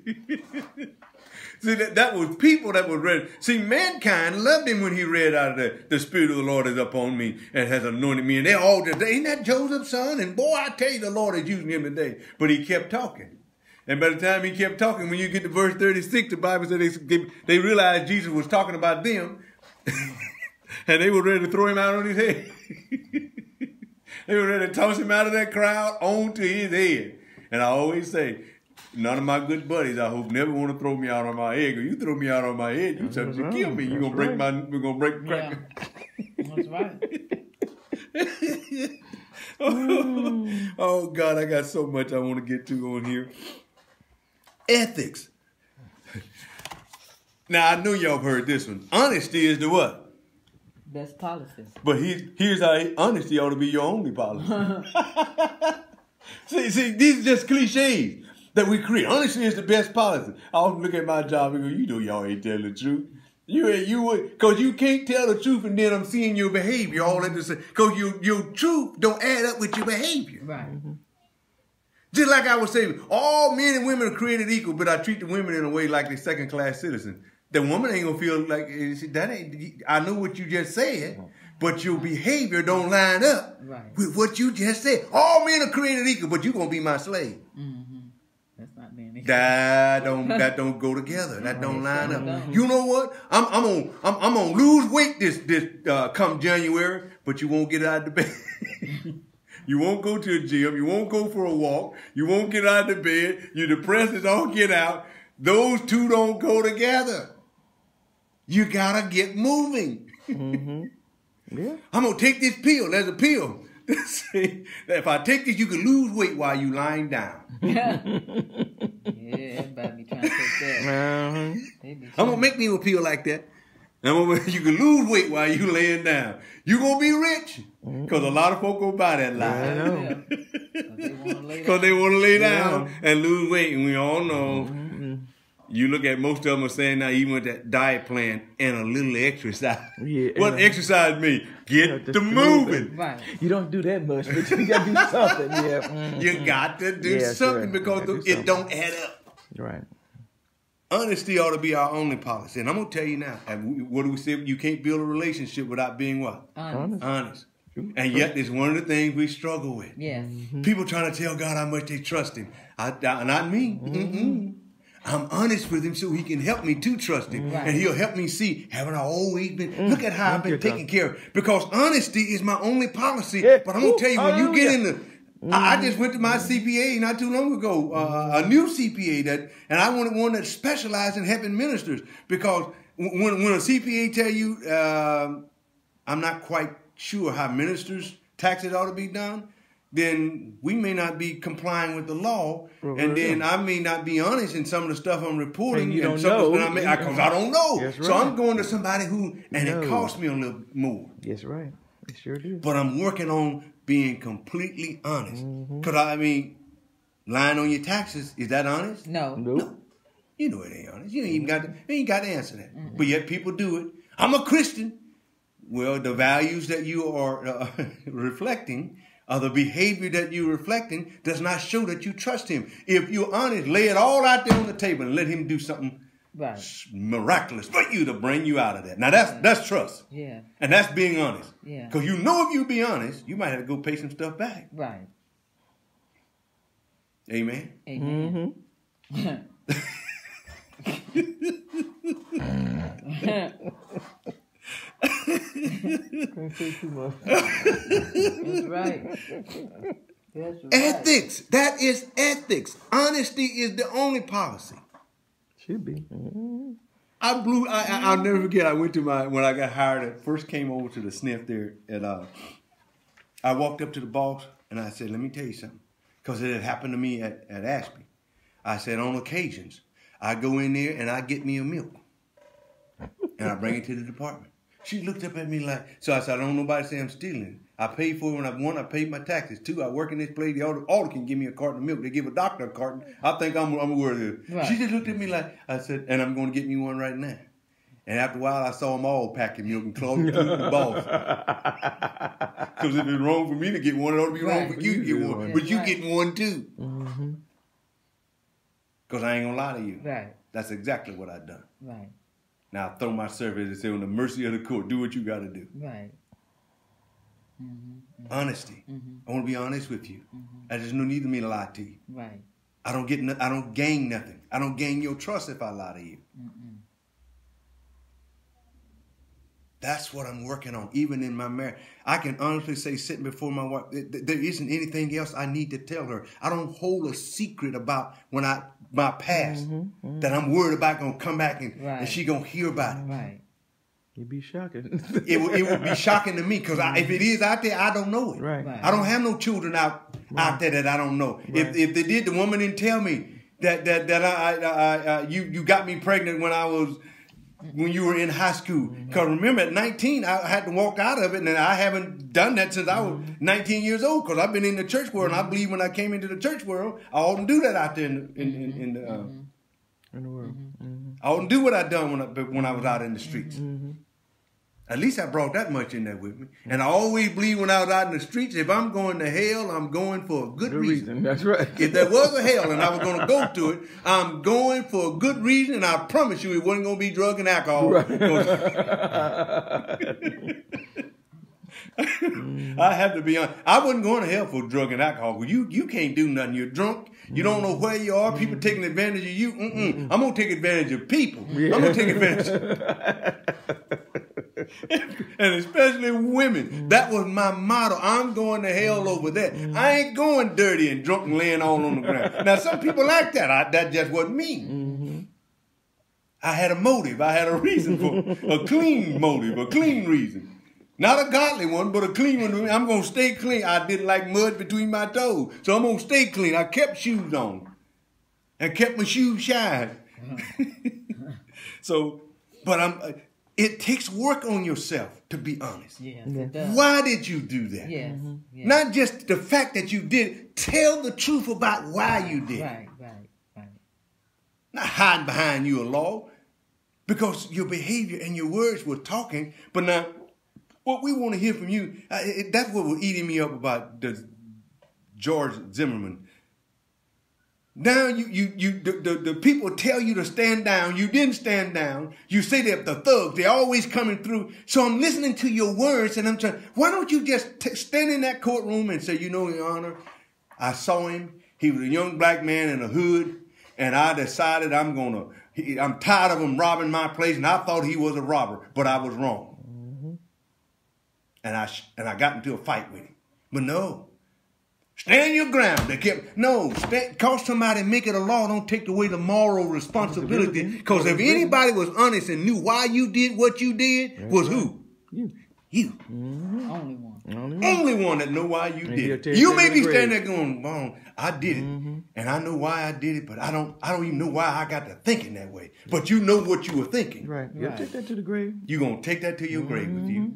See, that was people that were ready. See, mankind loved him when he read out of the Spirit of the Lord is upon me and has anointed me. And they all just, ain't that Joseph's son? And boy, I tell you, the Lord is using him today. But he kept talking. And by the time he kept talking, when you get to verse 36, the Bible said they realized Jesus was talking about them. And they were ready to throw him out on his head. They were ready to toss him out of that crowd onto his head. And I always say, none of my good buddies, I hope, never want to throw me out on my head. Because you throw me out on my head, you try to kill me. You're going to break we're going to break the cracker. Yeah. That's right. Oh, God, I got so much I want to get to on here. Ethics. Now, I know y'all have heard this one. Honesty is the what? Best policy. But here's how honesty ought to be your only policy. see, these are just cliches that we create. Honesty is the best policy. I often look at my job and go, you know y'all ain't telling the truth. Because you can't tell the truth and then I'm seeing your behavior all at the same. Because your truth don't add up with your behavior. Right. Mm-hmm. Just like I was saying, all men and women are created equal, but I treat the women in a way like they're second-class citizens. The woman ain't gonna feel like that ain't. I know what you just said, but your behavior don't line up with what you just said. All men are created equal, but you gonna be my slave. Mm-hmm. That's not being equal. That don't go together. That don't line up. You know what? I'm gonna lose weight this come January, but you won't get out of the bed. You won't go to a gym. You won't go for a walk. You won't get out of the bed. You're depressed as all get out. Those two don't go together. You gotta get moving. Mm-hmm. Yeah. I'm gonna take this pill. There's a pill. If I take this, you can lose weight while you lying down. Yeah, everybody be trying to take that. I'm gonna make me a pill like that. You can lose weight while you laying down. You gonna be rich. Because a lot of folk go buy that lie. I know. Because they want to lay down and lose weight. And we all know. You look at most of them are saying now, even with that diet plan and a little exercise. Yeah, what exercise mean? Get to moving. Right. You don't do that much, but you got to do something. Yeah. You got to do something because it don't add up. Right. Honesty ought to be our only policy. And I'm going to tell you now, what do we say? You can't build a relationship without being what? Honest. And yet, it's one of the things we struggle with. Yes. Mm-hmm. People trying to tell God how much they trust Him. Not me. Mm-hmm. I'm honest with Him so He can help me to trust Him. Right. And He'll help me see, haven't I always been, look at how I've been taken care of. Because honesty is my only policy. Yeah. But I'm going to tell you, when you get in the, I just went to my CPA not too long ago, a new CPA and I wanted one that specialized in helping ministers. Because when a CPA tell you, I'm not quite sure how ministers' taxes ought to be done, then we may not be complying with the law, and then I may not be honest in some of the stuff I'm reporting. And you don't know. Because I don't know. That's right. So I'm going to somebody it costs me a little more. That's right. It sure do. But I'm working on being completely honest. Because, lying on your taxes, is that honest? No. No. You know it ain't honest. You ain't got to answer that. But yet people do it. I'm a Christian. Well, the values that you are reflecting, or the behavior that you're reflecting, does not show that you trust Him. If you're honest, lay it all out there on the table and let Him do something miraculous for you to bring you out of that. Now that's trust. Yeah. And that's being honest. Yeah. Because you know if you be honest, you might have to go pay some stuff back. Right. Amen. Amen. Can't say too much. That's right. That's right. Ethics. That is ethics. Honesty is the only policy. Should be. I'll never forget. I went to when I got hired. I first came over to the SNF there, and I walked up to the boss and I said, "Let me tell you something," because it had happened to me at Ashby. I said, on occasions, I go in there and I get me a milk, and I bring it to the department. She looked up at me like, so I said, I don't want nobody to say I'm stealing. I paid for it when I paid my taxes. 2, I work in this place. The auto can give me a carton of milk. They give a doctor a carton. I think I'm worth it. Right. She just looked at me like, I said, and I'm going to get me one right now. And after a while, I saw them all packing milk and clothes to the boss. Because if it's wrong for me to get one, it ought to be wrong for you to get one. But you getting one too. Because I ain't going to lie to you. Right. That's exactly what I done. Right. Now I throw my service and say, on the mercy of the court, do what you got to do. Right. Honesty. I want to be honest with you. I just no need me to lie to you. Right. I don't gain nothing. I don't gain your trust if I lie to you. That's what I'm working on, even in my marriage. I can honestly say, sitting before my wife, there isn't anything else I need to tell her. I don't hold a secret about my past that I'm worried about going to come back and she going to hear about it. Right. It'd be shocking. it would be shocking to me because if it is out there, I don't know it. Right. I don't have no children out there that I don't know. Right. If they did, the woman didn't tell me. you got me pregnant when you were in high school. Because remember, at 19, I had to walk out of it, and I haven't done that since I was 19 years old. Because I've been in the church world, and I believe when I came into the church world, I oughtn't do that out there in the world. I oughtn't do what I done when I was out in the streets. At least I brought that much in there with me. And I always believe when I was out in the streets, if I'm going to hell, I'm going for a good reason. That's right. If there was a hell and I was going to go to it, I'm going for a good reason, and I promise you it wasn't going to be drug and alcohol. Right. I have to be honest. I wasn't going to hell for drug and alcohol. You can't do nothing. You're drunk. You don't know where you are. People taking advantage of you. I'm going to take advantage of people. Yeah. I'm going to take advantage and especially women. That was my motto. I'm going to hell over that. I ain't going dirty and drunk and laying all on the ground. Now, some people like that. That just wasn't me. I had a motive. I had a reason for a clean motive, a clean reason. Not a godly one, but a clean one. I'm going to stay clean. I didn't like mud between my toes, so I'm going to stay clean. I kept shoes on and kept my shoes shined. It takes work on yourself, to be honest. Yes, it does. Why did you do that? Yes, yes. Not just the fact that you did it. Tell the truth about why you did it. Right. Not hiding behind your law, because your behavior and your words were talking. But now, what we want to hear from you, that's what was eating me up about George Zimmerman. Now the people tell you to stand down. You didn't stand down. You say that the thugs, they're always coming through. So I'm listening to your words, and I'm trying, why don't you just stand in that courtroom and say, Your Honor, I saw him. He was a young black man in a hood, and I decided I'm tired of him robbing my place, and I thought he was a robber, but I was wrong. And I got into a fight with him. But no. Stand your ground. Cause somebody make it a law. Don't take away the moral responsibility. Because if anybody was honest and knew why you did what you did, was who? You. Only one that know why you did it. You may be standing there going, "Well, I did it, and I know why I did it, but I don't even know why I got to thinking that way." But you know what you were thinking. Right. You'll take that to the grave. You're gonna take that to your grave with you.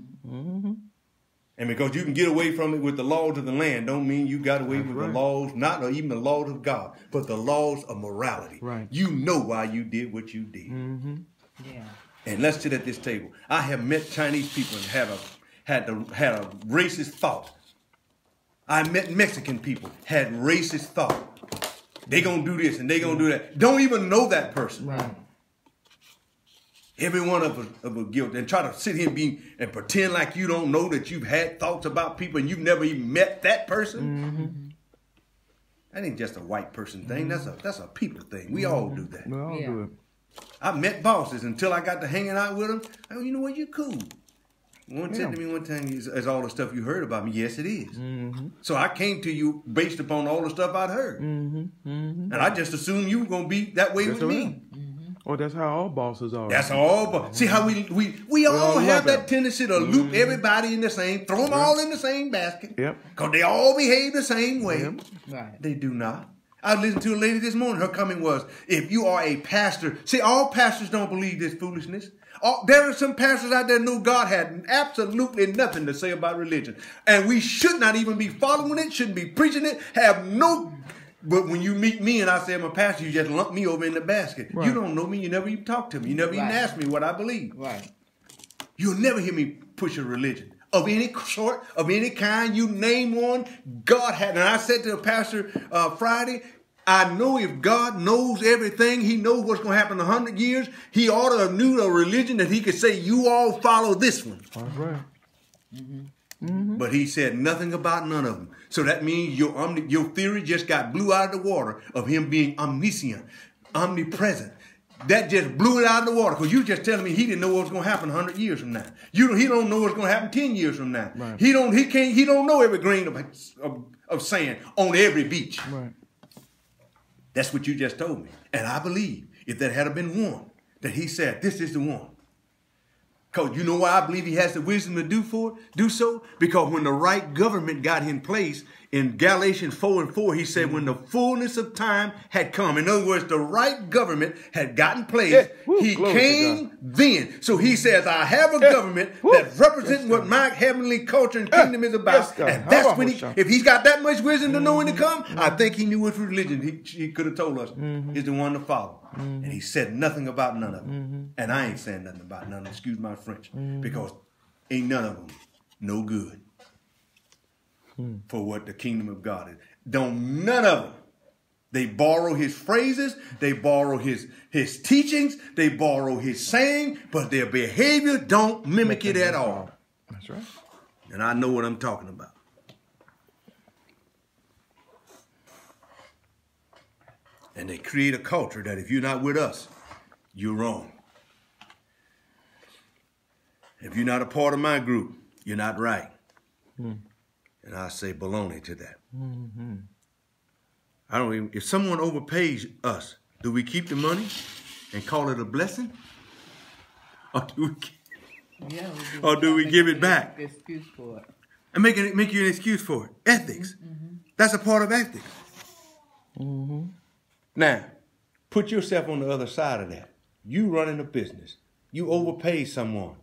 And because you can get away from it with the laws of the land, don't mean you got away with the laws, not even the laws of God, but the laws of morality. Right. You know why you did what you did. Yeah. And let's sit at this table. I have met Chinese people and had a racist thought. I met Mexican people, had racist thought. They gonna do this and they gonna do that. Don't even know that person. Right. Every one of us guilty, and try to sit here and pretend like you don't know that you've had thoughts about people and you've never even met that person. That ain't just a white person thing. That's a people thing. We all do that. We all do it. I met bosses until I got to hanging out with them. I go, you know what? You're cool. One said to me one time, "Is all the stuff you heard about me?" Yes, it is. So I came to you based upon all the stuff I'd heard, and I just assumed you were gonna be that way with me. Oh, that's how all bosses are. That's all bosses. See how we all have that tendency to loop everybody in the same, throw them all in the same basket. Yep. Because they all behave the same way. Yep. Right. They do not. I listened to a lady this morning. Her comment was, if you are a pastor, see, all pastors don't believe this foolishness. There are some pastors out there who know God had absolutely nothing to say about religion. And we should not even be following it, shouldn't be preaching it, but when you meet me and I say I'm a pastor, you just lump me over in the basket. Right. You don't know me. You never even talk to me. You never even ask me what I believe. Right. You'll never hear me push a religion of any sort, of any kind. You name one, God had. And I said to the pastor Friday, I know if God knows everything, he knows what's going to happen in 100 years, he ought to have knew a religion that he could say, you all follow this one. That's right. But he said nothing about none of them. So that means your theory just got blew out of the water of him being omniscient, omnipresent. That just blew it out of the water because you just telling me he didn't know what was going to happen 100 years from now. He don't know what's going to happen 10 years from now. Right. He don't know every grain of sand on every beach. Right. That's what you just told me. And I believe if that had been one, that he said, this is the one. Because you know why I believe he has the wisdom to do so? Because when the right government got in place in Galatians 4:4, he said, when the fullness of time had come, in other words, the right government had gotten placed, he came then. So he says, I have a government that represents what my heavenly culture and kingdom is about. And that's when if he's got that much wisdom to know when to come, I think he knew what religion he could have told us is the one to follow. And he said nothing about none of them. And I ain't saying nothing about none of them, excuse my French, because ain't none of them no good for what the kingdom of God is. None of them. They borrow his phrases, they borrow his teachings, they borrow his saying, but their behavior don't mimic it at all. That's right. And I know what I'm talking about. And they create a culture that if you're not with us, you're wrong. If you're not a part of my group, you're not right. And I say baloney to that. I don't even, if someone overpays us, do we keep the money and call it a blessing? Or do we give it back? Excuse for it. And make you an excuse for it. Ethics. That's a part of ethics. Now, put yourself on the other side of that. You running a business. You overpaid someone.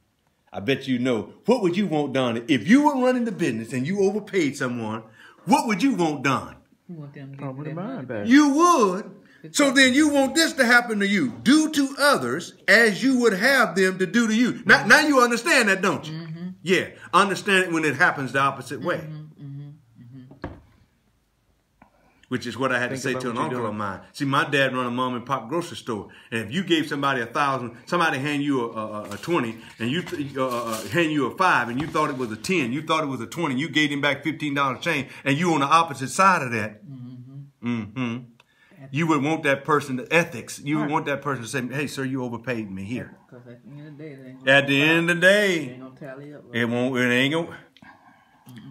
I bet you know. What would you want done? If you were running the business and you overpaid someone, what would you want done? You want them to get their money back. You would. So then you want this to happen to you. Do to others as you would have them to do to you. Now you understand that, don't you? Yeah. Understand it when it happens the opposite way. Which is what I had to say to an uncle of mine. See, my dad run a mom and pop grocery store. And if you gave somebody $1,000, somebody hand you a 20, and you hand you a 5, and you thought it was a 10, you thought it was a 20, you gave him back $15 change, and you on the opposite side of that. You would want that person to ethics. You would want that person to say, hey, sir, you overpaid me here. Because at the end of the day, at the end of the day, it ain't going to tally up. It ain't going to.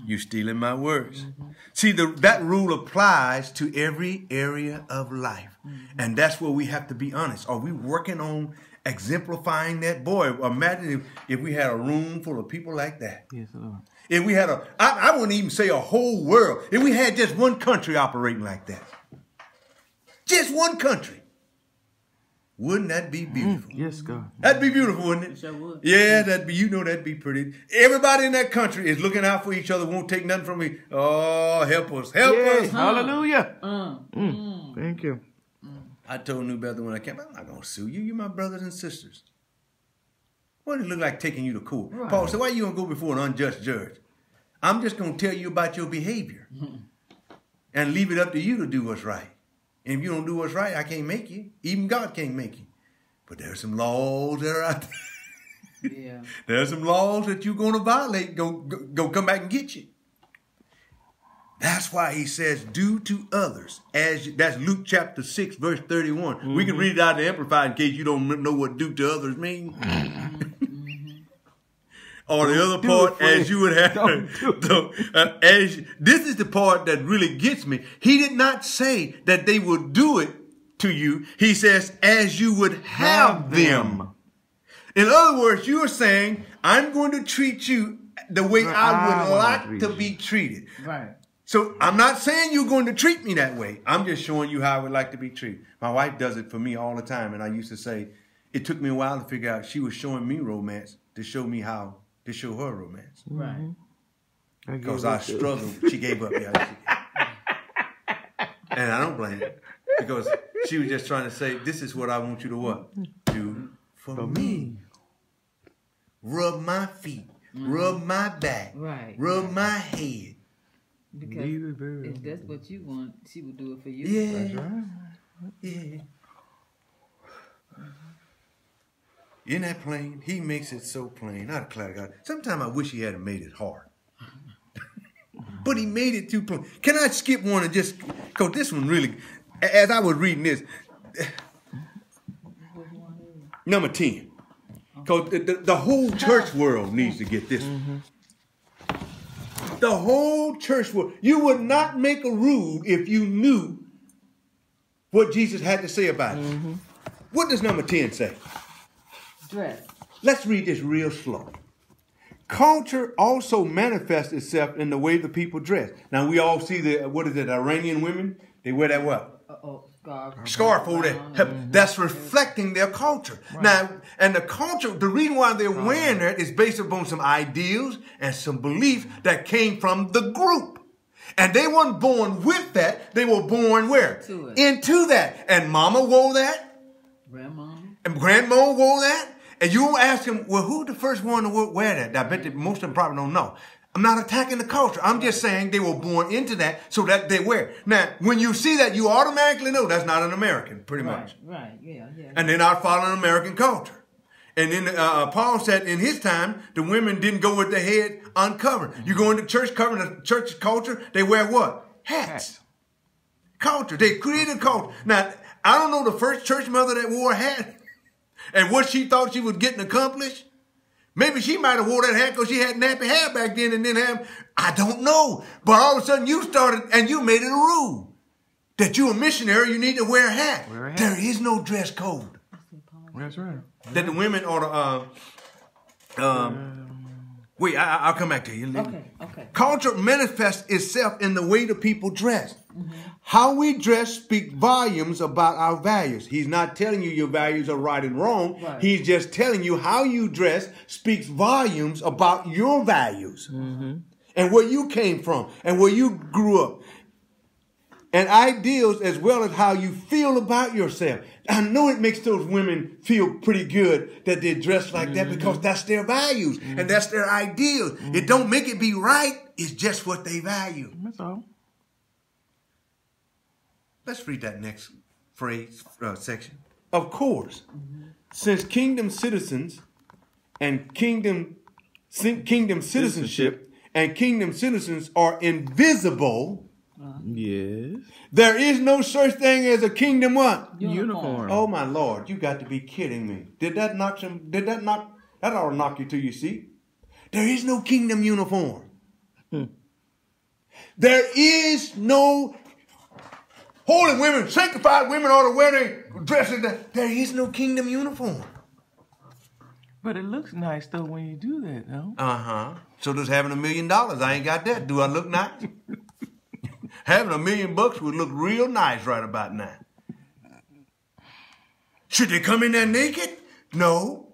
You stealing my words. See, that rule applies to every area of life. And that's where we have to be honest. Are we working on exemplifying that? Boy, imagine if we had a room full of people like that. Yes, Lord. If we had I wouldn't even say a whole world. If we had just one country operating like that. Just one country. Wouldn't that be beautiful? Yes, God. That'd be beautiful, wouldn't it? Sure would. Yeah, that'd be pretty. Everybody in that country is looking out for each other, won't take nothing from me. Oh, help us, help us. Hallelujah. Thank you. I told New Bethel when I came, I'm not going to sue you. You're my brothers and sisters. What does it look like taking you to court? Right. Paul said, why you going to go before an unjust judge? I'm just going to tell you about your behavior and leave it up to you to do what's right. And if you don't do what's right, I can't make you. Even God can't make you. But there's some laws that are out there. Yeah. There's some laws that you're going to violate. Go come back and get you. That's why he says, do to others. That's Luke chapter 6, verse 31. We can read it out of the Amplified in case you don't know what do to others means. Or the other part, as you would have. This is the part that really gets me. He did not say that they would do it to you. He says, as you would have them. In other words, you are saying, I'm going to treat you the way I would like to be treated. Right. So I'm not saying you're going to treat me that way. I'm just showing you how I would like to be treated. My wife does it for me all the time. And I used to say, it took me a while to figure out she was showing me romance to show me how to show her romance. Right. Because I struggled. She gave up. Yeah, and I don't blame her. Because she was just trying to say, this is what I want you to what? Do for me. Rub my feet. Rub my back. Right. Rub my head. Because if that's what you want, she would do it for you. Yeah. That's right. Yeah. Isn't that plain? He makes it so plain. I declare God. Sometimes I wish he hadn't made it hard. But he made it too plain. Can I skip one and just, because this one really, as I was reading this, number 10. Because the whole church world needs to get this one. The whole church world. You would not make a rule if you knew what Jesus had to say about it. What does number 10 say? Dress. Let's read this real slow. culture also manifests itself in the way the people dress. Now, we all see Iranian women? They wear that what? Scarf over there. That's reflecting their culture. Right. Now, and the culture, the reason why they're wearing that is based upon some ideals and some beliefs that came from the group. And they weren't born with that. They were born where? Into that. And mama wore that. Grandma. And grandma wore that. And you ask them, well, who's the first one to wear that? I bet that most of them probably don't know. I'm not attacking the culture. I'm just saying they were born into that so that they wear. Now, when you see that, you automatically know that's not an American, pretty much. Right, yeah. And they're not following American culture. And then Paul said in his time, the women didn't go with their head uncovered. You go into church covering the church culture, they wear what? Hats. Culture. They created culture. Now, I don't know the first church mother that wore a hat and what she thought she was getting accomplished. Maybe she might have wore that hat because she had nappy hair back then and didn't have, I don't know. But all of a sudden you started and you made it a rule that you're a missionary, you need to wear a hat. There is no dress code. That's right. That the women ought to, wait, I'll come back to you. Okay. Culture manifests itself in the way the people dress. How we dress speaks volumes about our values. He's not telling you your values are right and wrong. Right. He's just telling you how you dress speaks volumes about your values and where you came from and where you grew up. And ideals as well as how you feel about yourself. I know it makes those women feel pretty good that they dress like that because that's their values and that's their ideals. It don't make it be right. It's just what they value. That's all. Let's read that next phrase, section. Of course, since kingdom citizens and kingdom citizenship and kingdom citizens are invisible, yes, there is no such thing as a kingdom what? Uniform. Oh my Lord, you got to be kidding me. That ought to knock you to your seat. There is no kingdom uniform. There is no holy women, sanctified women ought to wear their dresses. There is no kingdom uniform. But it looks nice though when you do that, no? So does having $1 million. I ain't got that. Do I look nice? Having $1 million would look real nice right about now. Should they come in there naked? No.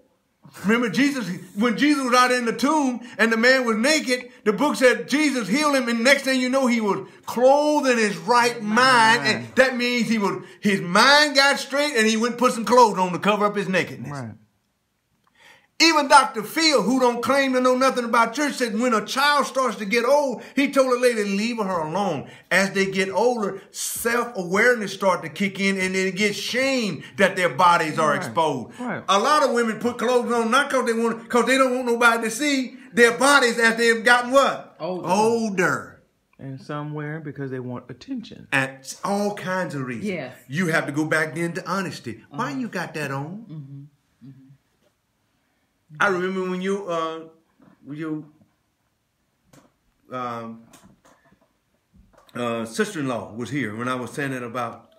Remember Jesus, when Jesus was out in the tomb and the man was naked, the book said Jesus healed him, and next thing you know, he was clothed in his right mind. And that means his mind got straight and he went and put some clothes on to cover up his nakedness. Right. Even Dr. Phil, who don't claim to know nothing about church, said when a child starts to get old, he told a lady, leave her alone. As they get older, self-awareness start to kick in, and they get shame that their bodies are exposed. Right. A lot of women put clothes on not because they don't want nobody to see their bodies as they've gotten what? Older. And some wear because they want attention. And all kinds of reasons. Yes. You have to go back then to honesty. Why you got that on? I remember when your sister-in-law was here when I was saying that about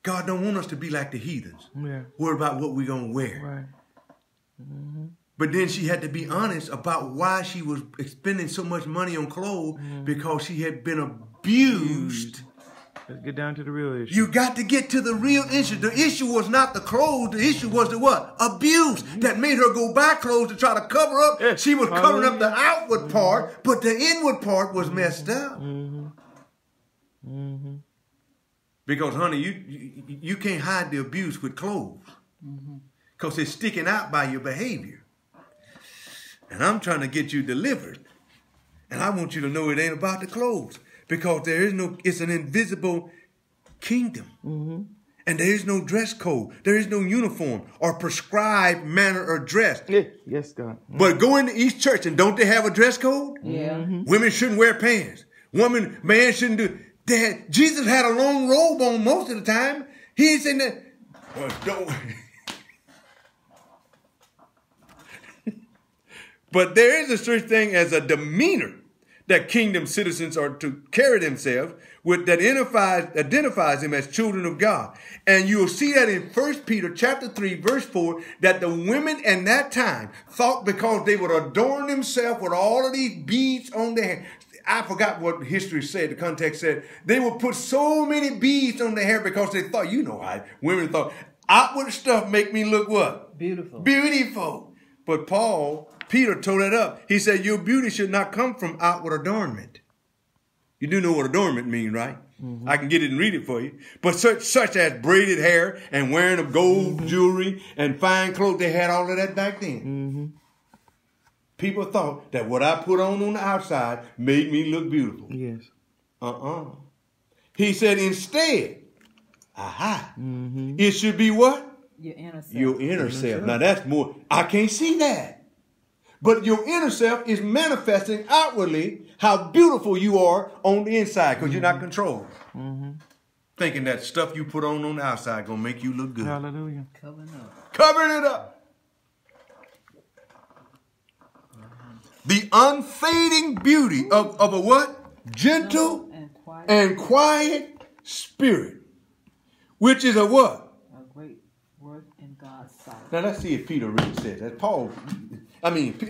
God don't want us to be like the heathens. Yeah. Worry about what we're going to wear. Right. But then she had to be honest about why she was spending so much money on clothes because she had been abused. Let's get down to the real issue. You got to get to the real issue. The issue was not the clothes. The issue was the what? Abuse that made her go buy clothes to try to cover up. Yeah. She was covering up the outward part, but the inward part was messed up. Because, honey, you can't hide the abuse with clothes because it's sticking out by your behavior. And I'm trying to get you delivered. And I want you to know it ain't about the clothes. Because it's an invisible kingdom. And there is no dress code. There is no uniform or prescribed manner or dress. Yes, God. But go into each church and don't they have a dress code? Yeah. Women shouldn't wear pants. Man shouldn't do that. Jesus had a long robe on most of the time. He ain't saying that. Well, don't. But there is a such thing as a demeanor that kingdom citizens are to carry themselves, that identifies them as children of God. And you'll see that in 1 Peter chapter 3, verse 4, that the women in that time thought because they would adorn themselves with all of these beads on their hair. I forgot what history said, the context said. They would put so many beads on their hair because they thought, you know how women thought, outward stuff make me look what? Beautiful. Beautiful. But Peter told it up. He said, your beauty should not come from outward adornment. You do know what adornment means, right? Mm-hmm. I can get it and read it for you. But such as braided hair and wearing of gold jewelry and fine clothes, they had all of that back then. Mm-hmm. People thought that what I put on the outside made me look beautiful. Yes. He said instead, it should be what? Your inner self. Your inner self. Now that's more, I can't see that. But your inner self is manifesting outwardly how beautiful you are on the inside because you're not controlled. Mm-hmm. Thinking that stuff you put on the outside going to make you look good. Hallelujah. Covering it up. The unfading beauty of a what? Gentle and quiet spirit. Which is a what? A great work in God's sight. Now let's see if Peter really says that.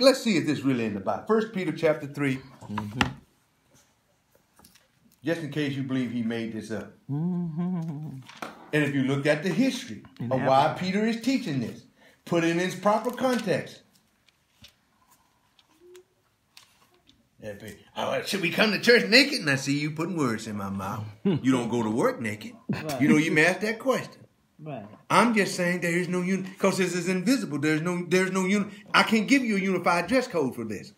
Let's see if this really in the Bible. 1 Peter chapter 3. Mm-hmm. Just in case you believe he made this up. Mm-hmm. And if you look at the history of why Peter is teaching this, put it in its proper context. Should we come to church naked? And I see you putting words in my mouth. You don't go to work naked. Right. You don't even ask that question. Right. I'm just saying there is no unity because this is invisible. There's no unity. I can't give you a unified dress code for this.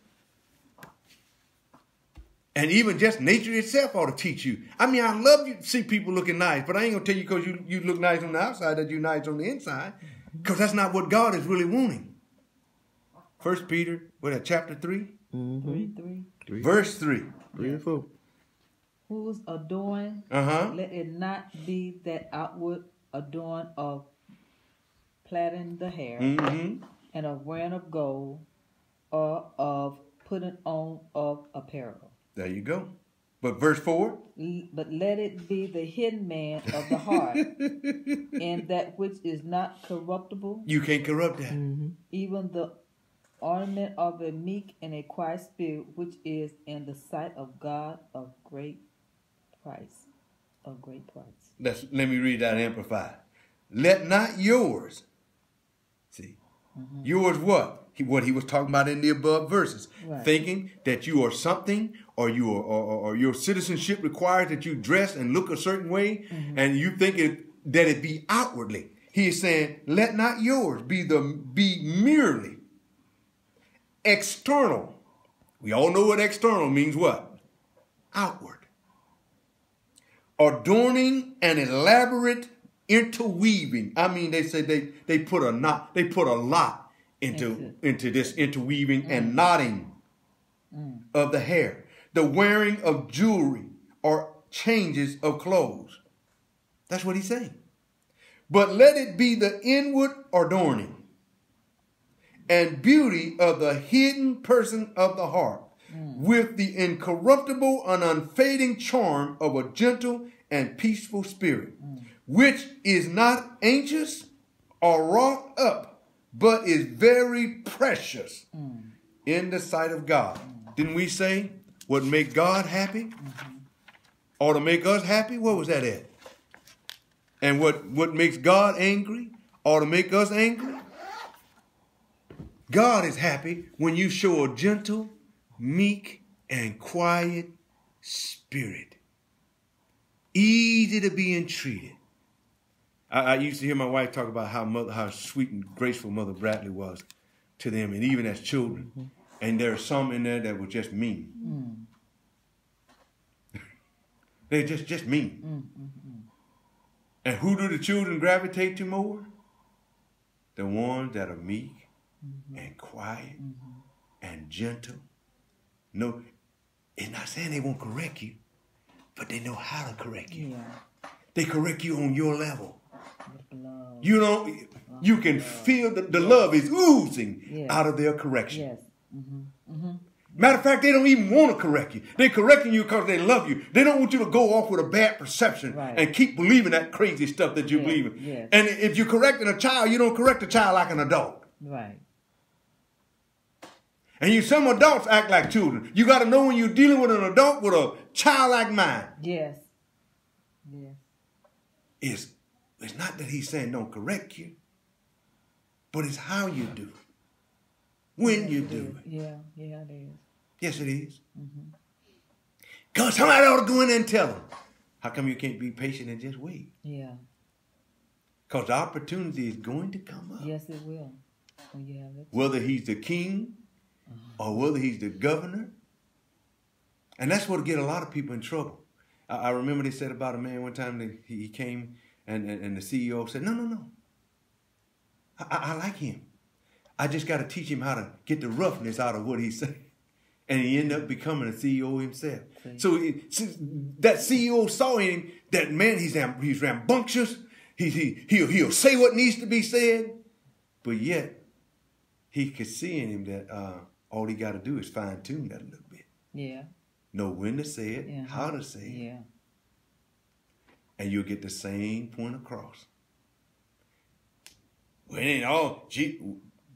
And even just nature itself ought to teach you. I mean, I love you to see people looking nice, but I ain't gonna tell you because you look nice on the outside that you're nice on the inside, because that's not what God is really wanting. 1 Peter, chapter 3? Mm-hmm. 3. Verse 3. 3 and 4. Whose adorn, let it not be that outward adorn of plaiting the hair, and of wearing of gold, or of putting on of apparel. There you go. But verse 4? But let it be the hidden man of the heart, and that which is not corruptible. You can't corrupt that. Mm-hmm. Even the ornament of a meek and a quiet spirit, which is in the sight of God of great price. Of great price. Let me read that amplified. Let not yours. See, yours what? What he was talking about in the above verses. Right. Thinking that you are something, or you are, or your citizenship requires that you dress and look a certain way, and you think that it be outwardly. He is saying, let not yours be merely external. We all know what external means. What? Outward. Adorning and elaborate interweaving. I mean, they say they put a lot into this interweaving and knotting of the hair, the wearing of jewelry or changes of clothes. That's what he's saying. But let it be the inward adorning and beauty of the hidden person of the heart, with the incorruptible and unfading charm of a gentle and peaceful spirit, which is not anxious or wrought up, but is very precious in the sight of God. Didn't we say what make God happy or to make us happy? What was that at? And what makes God angry or to make us angry? God is happy when you show a gentle, meek, and quiet spirit. Easy to be entreated. I used to hear my wife talk about how sweet and graceful Mother Bradley was to them, and even as children. And there are some in there that were just mean. They're just mean. And who do the children gravitate to more? The ones that are meek and quiet and gentle. No, it's not saying they won't correct you, but they know how to correct you. Yeah. They correct you on your level. You know, you can feel the love is oozing out of their correction. Yes. Matter of fact, they don't even want to correct you. They're correcting you because they love you. They don't want you to go off with a bad perception and keep believing that crazy stuff that you believe in. Yes. And if you're correcting a child, you don't correct a child like an adult. Right. And some adults act like children. You got to know when you're dealing with an adult with a childlike mind. Yes. Yes. It's not that he's saying don't correct you, but it's how you do it. When you do it. Yeah, it is. Yes, it is. God, somebody ought to go in there and tell them. How come you can't be patient and just wait? Yeah. Because the opportunity is going to come up. Yes, it will. When you have it. Whether he's the king or whether he's the governor. And that's what'll get a lot of people in trouble. I remember they said about a man one time that he came and the CEO said, no. I like him. I just got to teach him how to get the roughness out of what he's saying. And he ended up becoming a CEO himself. Okay. So that CEO saw in him that, man, he's rambunctious. He'll say what needs to be said. But yet, he could see in him that all he got to do is fine-tune that a little bit. Yeah. Know when to say it, how to say it. Yeah. And you'll get the same point across. Well, it ain't all...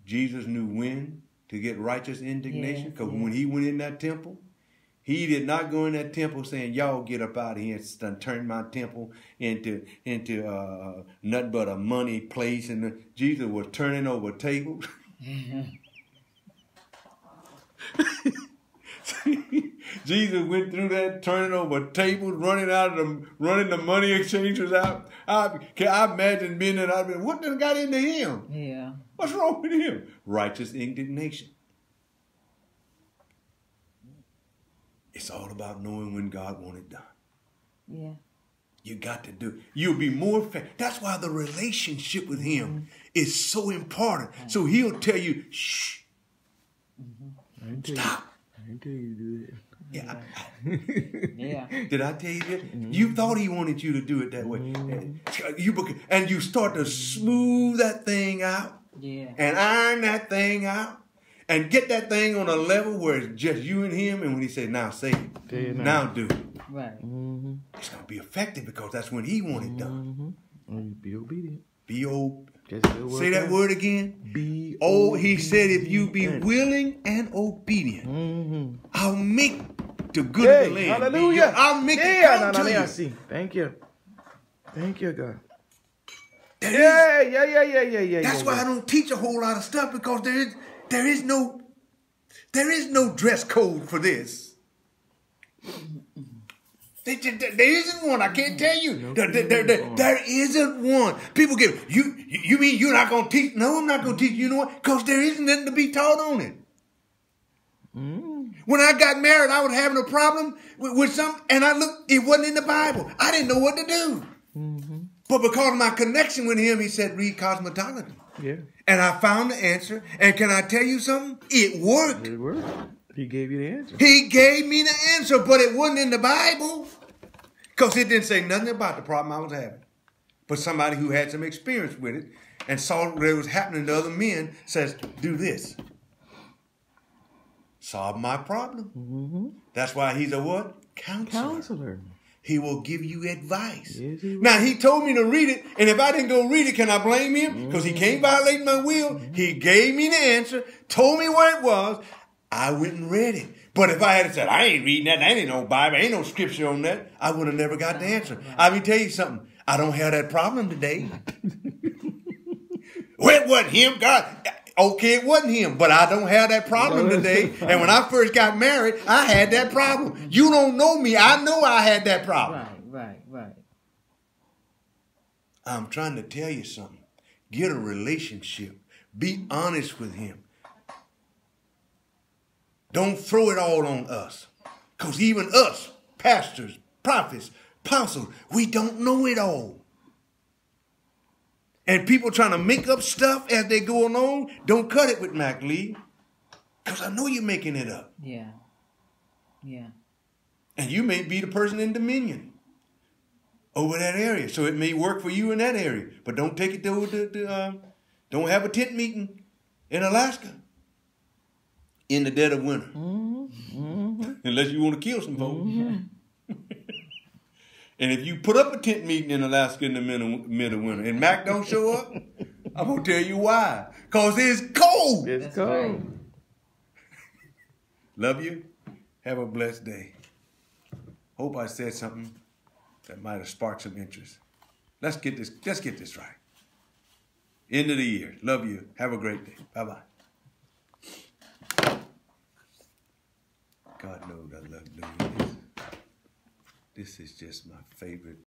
Jesus knew when to get righteous indignation, because when he went in that temple, he did not go in that temple saying, y'all get up out of here and turn my temple into nothing but a money place. And Jesus was turning over tables. Jesus went through that, turning over tables, running the money exchangers out. I imagine being there. What done got into him? Yeah. What's wrong with him? Righteous indignation. It's all about knowing when God wants it done. Yeah. You got to do it. You'll be more fair. That's why the relationship with him is so important. So he'll tell you, shh. Stop. I didn't tell you to do that. Yeah. Did I tell you that? You thought he wanted you to do it that way. And you start to smooth that thing out. Yeah. And iron that thing out. And get that thing on a level where it's just you and him. And when he says, now say it. Now do it. Right. It's going to be effective because that's when he wanted it done. Be obedient. Be obedient. Say that word again. Be he said, if you be willing and obedient, I'll make the good of the land. Hallelujah. I'll make it come to you. Thank you. Thank you, God. Yeah. That's why I don't teach a whole lot of stuff, because there is no dress code for this. There isn't one. I can't tell you. There isn't one. People get, you mean you're not going to teach? No, I'm not going to teach. You know what? Because there isn't nothing to be taught on it. When I got married, I was having a problem with something, and I looked, it wasn't in the Bible. I didn't know what to do. But because of my connection with him, he said, read cosmetology. Yeah. And I found the answer. And can I tell you something? It worked. It worked. He gave you the answer. He gave me the answer, but it wasn't in the Bible. Because it didn't say nothing about the problem I was having. But somebody who had some experience with it and saw what was happening to other men says, do this. Solve my problem. That's why he's a what? Counselor. He will give you advice. Yes, he will. Now, he told me to read it, and if I didn't go read it, can I blame him? Because he can't violate my will. He gave me the answer, told me where it was. I went and read it. But if I had said, I ain't reading that, there ain't no Bible, ain't no scripture on that, I would have never got the answer. I will tell you something. I don't have that problem today. Well, it wasn't him, God. Okay, it wasn't him, but I don't have that problem today. And when I first got married, I had that problem. You don't know me. I know I had that problem. Right. I'm trying to tell you something. Get a relationship. Be honest with him. Don't throw it all on us. Because even us, pastors, prophets, apostles, we don't know it all. And people trying to make up stuff as they go along, don't cut it with Mac Lee. Because I know you're making it up. Yeah. And you may be the person in dominion over that area. So it may work for you in that area. But don't take it to don't have a tent meeting in Alaska in the dead of winter. Unless you want to kill some folks. And if you put up a tent meeting in Alaska in the middle of winter and Mac don't show up, I'm going to tell you why. Because it's cold. It's cold. Right. Love you. Have a blessed day. Hope I said something that might have sparked some interest. Let's get this right. End of the year. Love you. Have a great day. Bye-bye. God knows I love doing this. This is just my favorite.